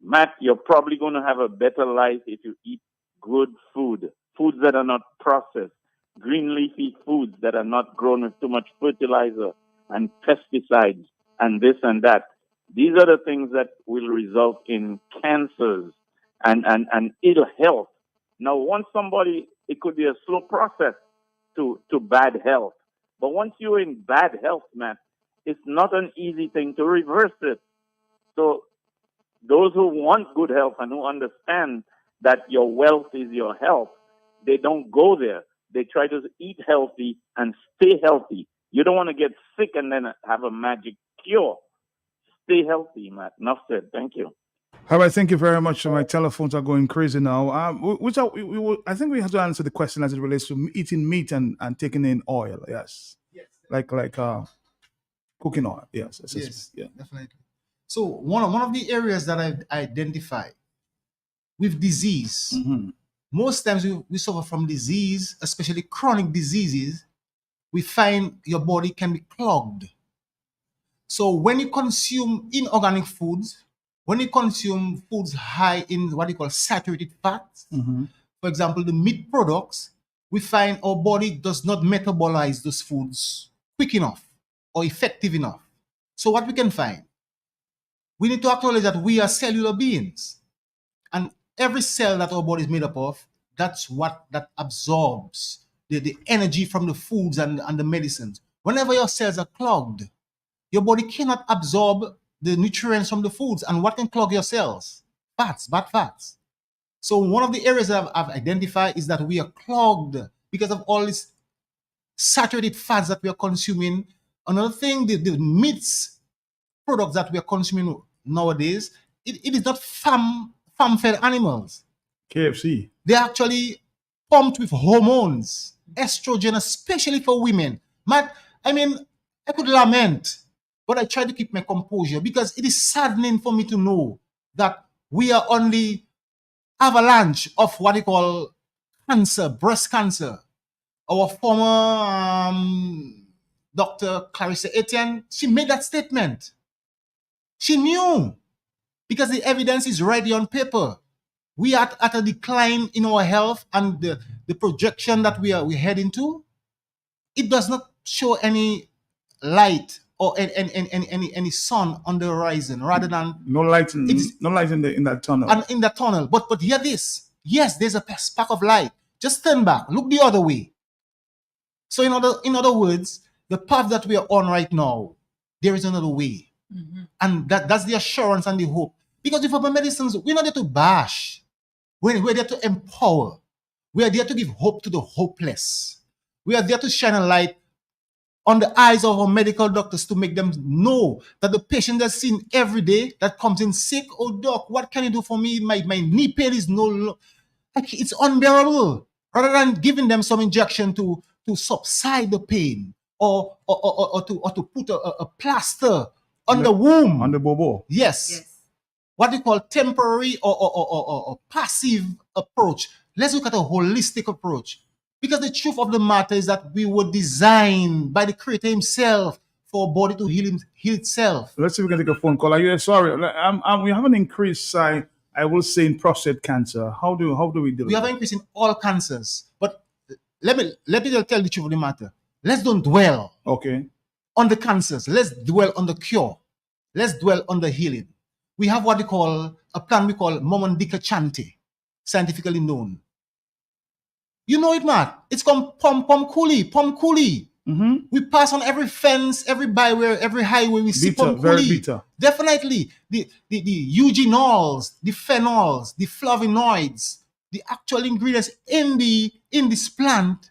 D: Matt, you're probably going to have a better life if you eat good food, foods that are not processed, green leafy foods that are not grown with too much fertilizer and pesticides and this and that. These are the things that will result in cancers and ill health. Now, once somebody, it could be a slow process to bad health. But once you're in bad health, Matt, it's not an easy thing to reverse it. So those who want good health and who understand that your wealth is your health, they don't go there. They try to eat healthy and stay healthy. You don't want to get sick and then have a magic cure. Stay healthy, Matt. Enough said. Thank you.
B: All right, thank you very much. My telephones are going crazy now. I think we have to answer the question as it relates to eating meat and taking in oil. Yes. Like cooking oil. Yes. Yeah.
S: Definitely. So one of the areas that I've identified with disease, most times we suffer from disease, especially chronic diseases. We find your body can be clogged. So when you consume inorganic foods, when you consume foods high in what you call saturated fats, for example, the meat products, we find our body does not metabolize those foods quick enough or effective enough. So what we can find, we need to acknowledge that we are cellular beings. And every cell that our body is made up of, that's what that absorbs the energy from the foods and the medicines. Whenever your cells are clogged, your body cannot absorb the nutrients from the foods. And what can clog your cells? Fats, bad fats. So one of the areas that I've identified is that we are clogged because of all these saturated fats that we are consuming. Another thing, the meats products that we are consuming nowadays, it is not farm-fed animals.
B: KFC.
S: They're actually pumped with hormones, estrogen, especially for women. I could lament, but I try to keep my composure because it is saddening for me to know that we are on the avalanche of what they call cancer, breast cancer. Our former Dr. Clarissa Etienne, she made that statement. She knew because the evidence is right on paper. We are at a decline in our health and the projection that we're heading to. It does not show any light or any sun on the horizon, rather than
B: no light in that tunnel.
S: And in the tunnel. But hear this. Yes, there's a spark of light. Just turn back. Look the other way. So in other words, the path that we are on right now, there is another way. And that's the assurance and the hope. Because with our medicines, we're not there to bash. We're there to empower. We are there to give hope to the hopeless. We are there to shine a light on the eyes of our medical doctors to make them know that the patient that's seen every day that comes in sick, oh doc, what can you do for me? My knee pain is it's unbearable. Rather than giving them some injection to subside the pain or to put a plaster on the womb.
B: On the bobo.
S: Yes. What they call temporary or passive approach. Let's look at a holistic approach. Because the truth of the matter is that we were designed by the Creator Himself for our body to heal itself.
B: Let's see if we can take a phone call. Are you sorry? We have an increase, I will say, in prostate cancer. How do we deal with it?
S: We have an increase in all cancers. But let me tell the truth of the matter. Let's don't dwell on the cancers. Let's dwell on the cure. Let's dwell on the healing. We have what we call a plan we call Momondika Chante, scientifically known. You know it, Matt. It's called Pom Coolie. We pass on every fence, every byway, every highway. We see Pom Coolie.
B: Very bitter.
S: Definitely. The eugenols, the phenols, the flavonoids, the actual ingredients in this plant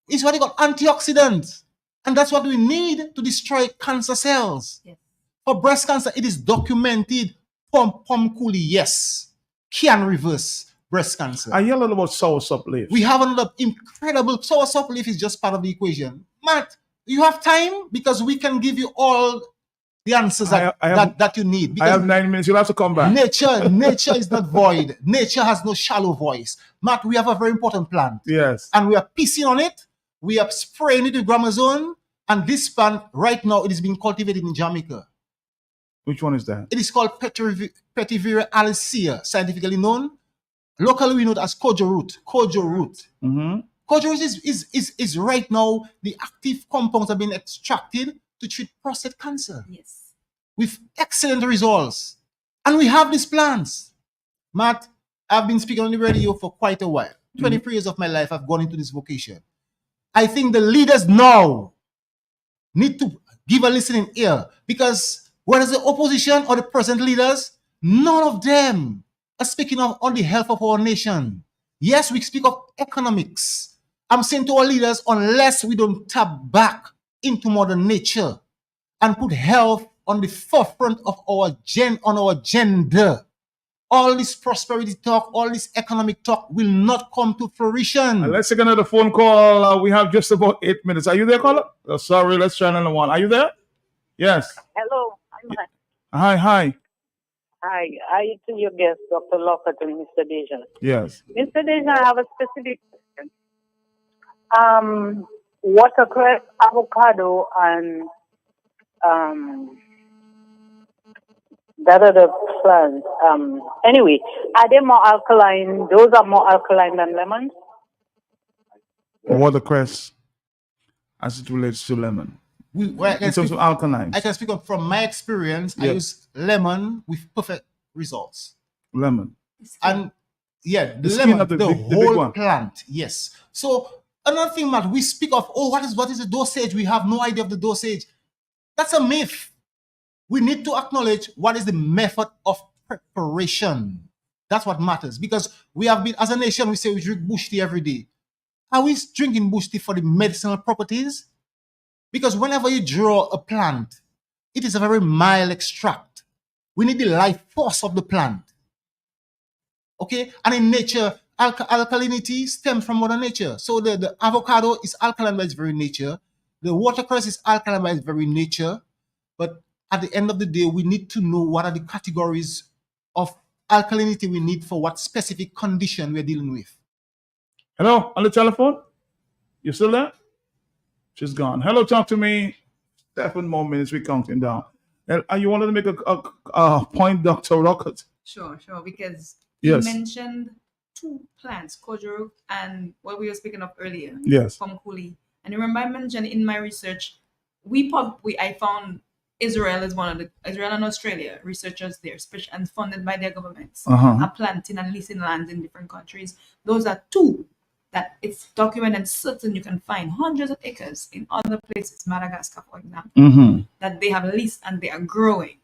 S: is what they call antioxidants. And that's what we need to destroy cancer cells. Yes. For breast cancer, it is documented. Pom Coolie, yes, can reverse breast cancer.
B: I hear a lot about soursop leaf.
S: We have another incredible soursop leaf is just part of the equation. Matt, you have time because we can give you all the answers that you need.
B: I have 9 minutes. You'll have to come back.
S: Nature is not void. Nature has no shallow voice. Matt, we have a very important plant.
B: Yes.
S: And we are piecing on it. We are spraying it with gramazone. And this plant, right now, it is being cultivated in Jamaica.
B: Which one is that?
S: It is called Petiveria alicea, scientifically known. Locally, we know it as kojo root. Kojo root. Kojo root is right now, the active compounds have been extracted to treat prostate cancer.
R: Yes.
S: With excellent results. And we have these plants. Matt, I've been speaking on the radio for quite a while. 23 years of my life, I've gone into this vocation. I think the leaders now need to give a listening ear, because whether the opposition or the present leaders, none of them are speaking on the health of our nation. Yes, we speak of economics. I'm saying to our leaders, unless we don't tap back into Mother Nature and put health on the forefront of our agenda, all this prosperity talk, all this economic talk will not come to fruition.
B: Let's take another phone call. We have just about 8 minutes. Are you there, caller? Oh, sorry, let's try another one. Are you there? Yes.
G: Hello.
B: Hi.
G: Hi. I to your guest, Dr. Lockhart and Mr. Deja.
B: Yes.
G: Mr. Deja, I have a specific question. Watercress, avocado, and that other plant. Anyway, are they more alkaline? Those are more alkaline than lemons?
B: Watercress, as it relates to lemon. In terms of alkaline.
S: I can speak from my experience. Yes. I use lemon with perfect results.
B: Lemon.
S: And yeah, the lemon, the whole plant. Yes. So another thing, Matt, we speak of, what is the dosage? We have no idea of the dosage. That's a myth. We need to acknowledge what is the method of preparation. That's what matters. Because we have been, as a nation, we say we drink bush tea every day. Are we drinking bush tea for the medicinal properties? Because whenever you draw a plant, it is a very mild extract. We need the life force of the plant. Okay? And in nature, alkalinity stems from Mother Nature. So the avocado is alkaline by its very nature. The water cress is alkaline by its very nature, but at the end of the day, we need to know what are the categories of alkalinity we need for what specific condition we're dealing with.
B: Hello, on the telephone? You still there? She's gone. Hello, talk to me. 7 more minutes, we're counting down. You wanted to make a point, Dr. Rocket?
R: Sure, because
B: Yes.
R: you mentioned two plants, kojo and what we were speaking of earlier.
B: Yes.
R: From Kuli. And you remember I mentioned in my research, I found Israel and Australia, researchers there, special and funded by their governments, are planting and leasing lands in different countries. Those are two that it's documented certain you can find hundreds of acres in other places, Madagascar, for example, that they have leased and they are growing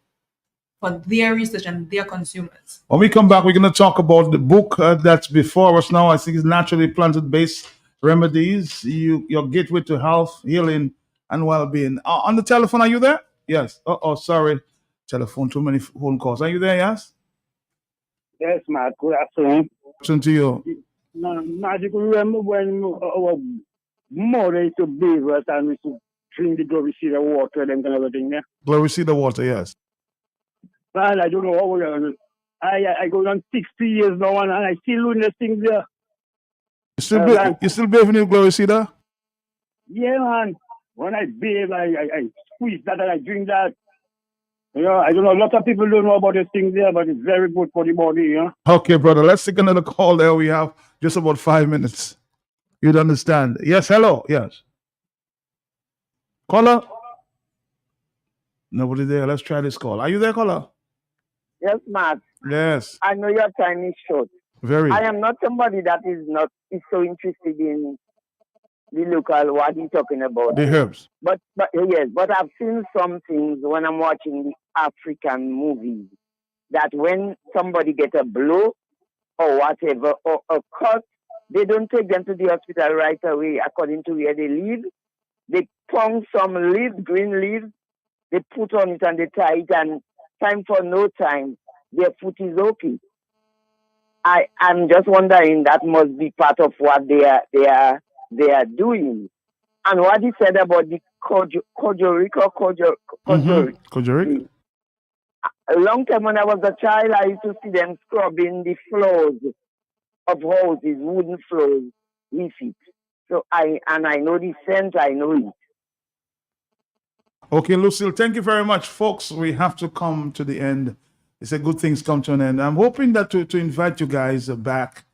R: for their research and their consumers.
B: When we come back, we're going to talk about the book that's before us now. I think it's Naturally Planted-Based Remedies, your gateway to health, healing, and well-being. On the telephone, are you there? Yes. Sorry. Telephone, too many phone calls. Are you there, yes?
H: Yes, Matt. Good afternoon.
B: Listen to you.
H: Magic, remember when our mother used to bathe us and we used to drink the glory see the water and everything there?
B: Glory see the water, yes.
H: Well, I don't know how we're going to. I go on 60 years now and I still doing the things there.
B: You still bathing in Glory see that?
H: Yeah, man. When I bathe, I squeeze that and I drink that. You know, I don't know, a lot of people don't know about these things there, but it's very good for the body, you know.
B: Okay, brother, let's take another call there. We have just about 5 minutes. You'd understand. Yes, hello. Yes. Caller? Nobody there. Let's try this call. Are you there, caller?
E: Yes, Matt.
B: Yes.
E: I know your time is short.
B: Very.
E: I am not somebody that is so interested in the local, what he's talking about.
B: The herbs.
E: But yes, but I've seen some things when I'm watching the African movies that when somebody gets a blow or whatever, or a cut, they don't take them to the hospital right away according to where they live. They pound some leaves, green leaves, they put on it and they tie it, and time for no time, their foot is okay. I'm just wondering that must be part of what they are doing. And what he said about the kojoric. A long time when I was a child, I used to see them scrubbing the floors of houses, wooden floors with it. So I know the scent, I know it.
B: Okay, Lucille, thank you very much. Folks, we have to come to the end. It's a good things come to an end. I'm hoping that to invite you guys back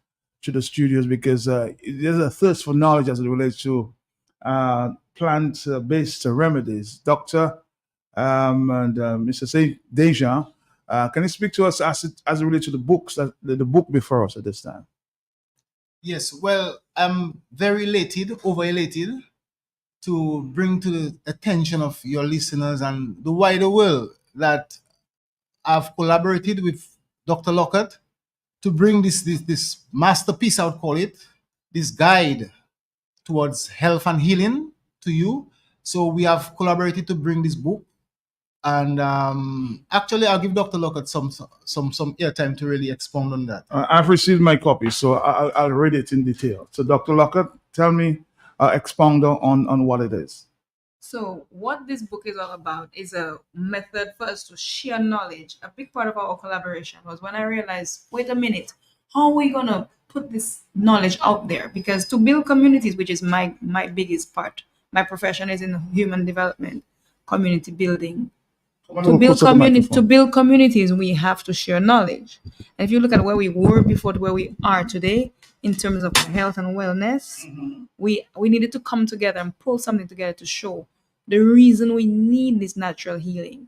B: to the studios because there's a thirst for knowledge as it relates to plant-based remedies. Doctor and Mr. Deja, can you speak to us as it relates to the books, the book before us at this time?
S: Yes, well, I'm very over-elated to bring to the attention of your listeners and the wider world that I've collaborated with Dr. Lockett to bring this masterpiece, I would call it, this guide towards health and healing to you. So we have collaborated to bring this book. And actually, I'll give Dr. Lockett some airtime to really expound on that.
B: I've received my copy, so I'll read it in detail. So Dr. Lockett, tell me, expound on what it is.
R: So what this book is all about is a method for us to share knowledge. A big part of our collaboration was when I realized, wait a minute, how are we going to put this knowledge out there? Because to build communities, which is my biggest part, my profession is in human development, community building. To build communities, we have to share knowledge. And if you look at where we were before to where we are today, in terms of health and wellness, we needed to come together and pull something together to show the reason we need this natural healing.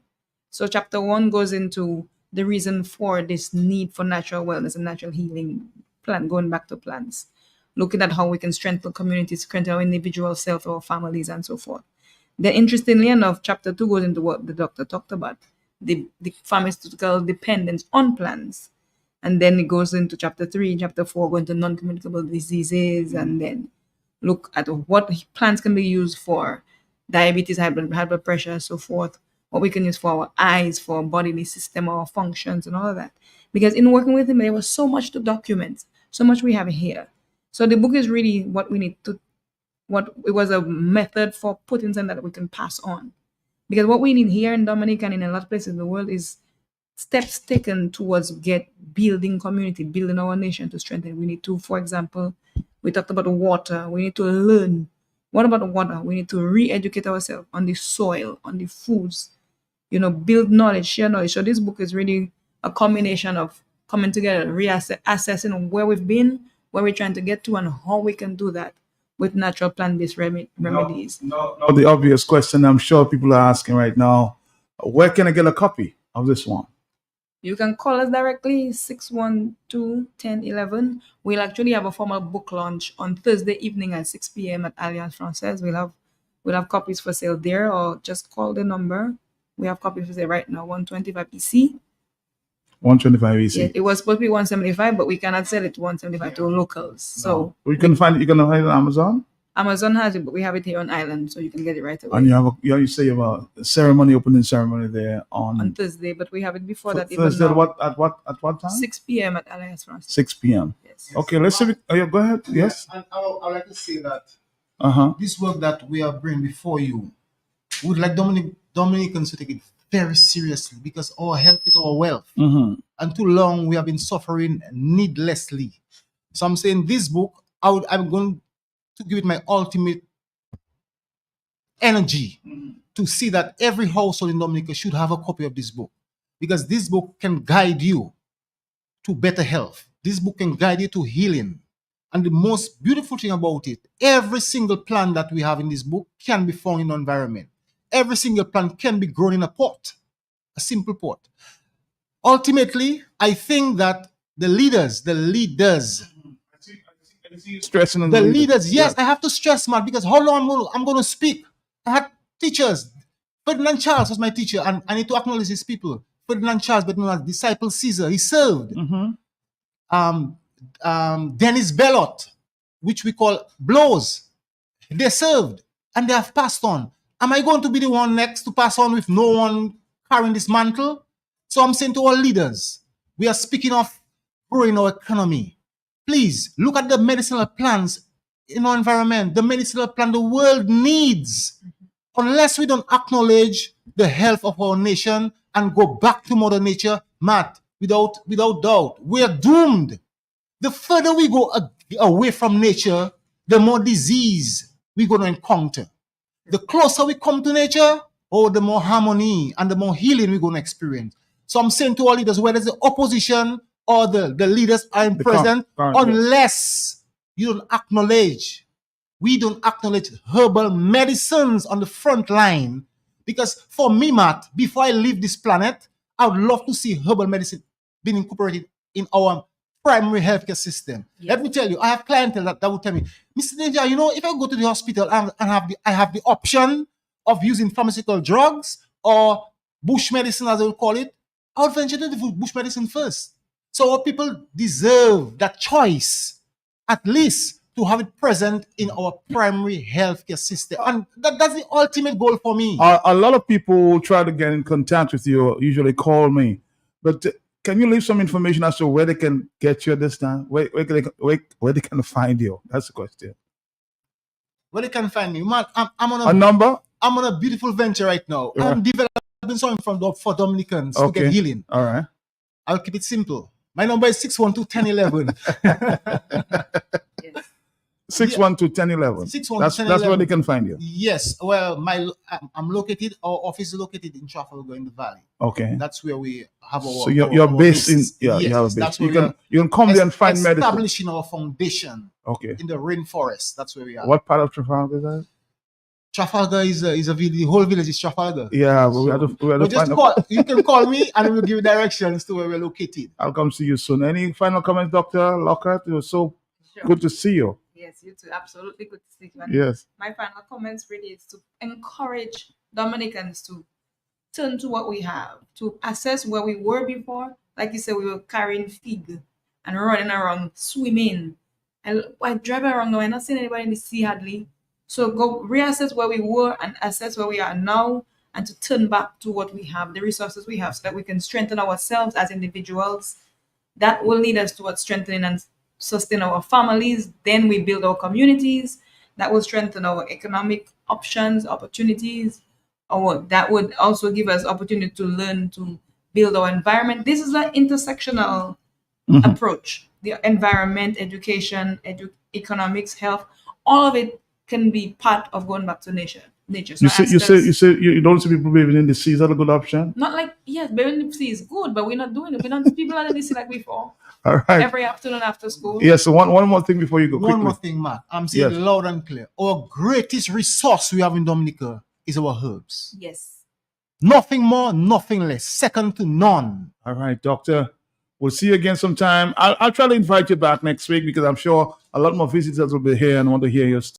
R: So chapter 1 goes into the reason for this need for natural wellness and natural healing plan, going back to plants, looking at how we can strengthen communities, strengthen our individual self, our families, and so forth. Then, interestingly enough, chapter 2 goes into what the doctor talked about, the pharmaceutical dependence on plants. And then it goes into chapter 3, chapter 4, going to non-communicable diseases, and then look at what plants can be used for diabetes, high blood pressure, and so forth, what we can use for our eyes, for our bodily system, our functions, and all of that. Because in working with him, there was so much to document, so much we have here. So the book is really what we need to it was a method for putting something that we can pass on. Because what we need here in Dominica and in a lot of places in the world is steps taken towards building community, building our nation to strengthen. We need to, for example, we talked about the water. We need to learn. What about the water? We need to re-educate ourselves on the soil, on the foods, build knowledge, share knowledge. So this book is really a combination of coming together, assessing where we've been, where we're trying to get to, and how we can do that with natural plant-based remedies.
B: Now, the obvious question I'm sure people are asking right now, where can I get a copy of this one?
R: You can call us directly, 612-1011. We'll actually have a formal book launch on Thursday evening at 6 p.m. at Alliance Francaise. We'll have copies for sale there, or just call the number. We have copies for sale right now, 125 EC.
B: 125 EC.
R: Yeah, it was supposed to be 175, but we cannot sell it to 175 to locals. So
B: you can find it. You can find it on Amazon.
R: Amazon has it, but we have it here on island, so you can get it right away.
B: And you say you have a opening ceremony there on
R: Thursday, but we have it before that.
B: Thursday
R: even now.
B: at what time?
R: 6 p.m. at Alliance Francaise.
B: 6 p.m.
R: Yes.
B: Okay, let's see. Yeah, go ahead. Yes.
S: And I would like to say that
B: Uh-huh.
S: this work that we are bringing before you, we would like Dominicans to take it very seriously, because our health is our wealth.
B: Mm-hmm.
S: And too long we have been suffering needlessly. So I'm saying this book, I'm going to give it my ultimate energy to see that every household in Dominica should have a copy of this book, because this book can guide you to better health. This book can guide you to healing. And the most beautiful thing about it, every single plant that we have in this book can be found in the environment. Every single plant can be grown in a pot, a simple pot. Ultimately, I think that the leaders,
B: stressing on
S: the leaders, yes, I have to stress, man, because how long I'm going to speak? I had teachers. Ferdinand Charles was my teacher, and I need to acknowledge his people. Ferdinand Charles, but known as Disciple Caesar, he served. Dennis Bellot, which we call Blows, they served, and they have passed on. Am I going to be the one next to pass on with no one carrying this mantle? So I'm saying to all leaders, we are speaking of growing our economy. Please look at the medicinal plants in our environment, the medicinal plant the world needs. Unless we don't acknowledge the health of our nation and go back to Mother Nature, Matt, without doubt, we are doomed. The further we go away from nature, the more disease we're going to encounter. The closer we come to nature, the more harmony and the more healing we're going to experience. So I'm saying to all leaders, whether it's the opposition or the leaders are present, unless you don't acknowledge, we don't acknowledge herbal medicines on the front line. Because for me, Matt, before I leave this planet, I would love to see herbal medicine being incorporated in our primary healthcare system. Yes. Let me tell you, I have clientele that would tell me, Mr. Ninja, if I go to the hospital and I have the option of using pharmaceutical drugs or bush medicine, as I would call it, I would venture to the bush medicine first. So our people deserve that choice, at least to have it present in our primary healthcare system. And that's the ultimate goal for me.
B: A lot of people try to get in contact with you, usually call me. But can you leave some information as to where they can get you at this time? Where they can find you? That's the question.
S: Where they can find me? Man, I'm on
B: a number?
S: I'm on a beautiful venture right now.
B: Right.
S: I'm developing something for Dominicans to get healing.
B: All right.
S: I'll keep it simple. My number is 612-1011.
B: 612-1011. That's where they can find you.
S: Yes. Well, I'm located. Our office is located in Trafalgar in the Valley.
B: Okay.
S: That's where we have our.
B: So you're based in. Yeah,
S: yes,
B: you have a base. You can come there and find medicine.
S: Establishing our foundation.
B: Okay.
S: In the rainforest. That's where we are.
B: What part of Trafalgar is that?
S: Trafalgar is a village. The whole village is Trafalgar.
B: Yeah, but we have to
S: you can call me and we'll give you directions to where we're located.
B: I'll come see you soon. Any final comments, Dr. Lockhart? It was so good to see you.
R: Yes, you too. Absolutely good to see you.
B: Yes.
R: My final comments really is to encourage Dominicans to turn to what we have, to assess where we were before. Like you said, we were carrying fig and running around, swimming. And I drive around now, I'm not seeing anybody in the sea hardly. So go reassess where we were and assess where we are now, and to turn back to what we have, the resources we have, so that we can strengthen ourselves as individuals. That will lead us towards strengthening and sustain our families. Then we build our communities. that will strengthen our economic options, opportunities, or that would also give us opportunity to learn to build our environment. This is an intersectional approach. The environment, education, economics, health, all of it can be part of going back to nature. So
B: You don't see people bathing in the sea. Is that a good option?
R: not like, yes, bathing in the sea is good, but we're not doing it. We don't. People are in the sea like before.
B: All right.
R: Every afternoon after school.
B: Yes. So one more thing before you go.
S: One more thing, Matt. I'm saying loud and clear. Our greatest resource we have in Dominica is our herbs.
R: Yes.
S: Nothing more, nothing less. Second to none.
B: All right, Doctor. We'll see you again sometime. I'll try to invite you back next week because I'm sure a lot more visitors will be here and want to hear your story.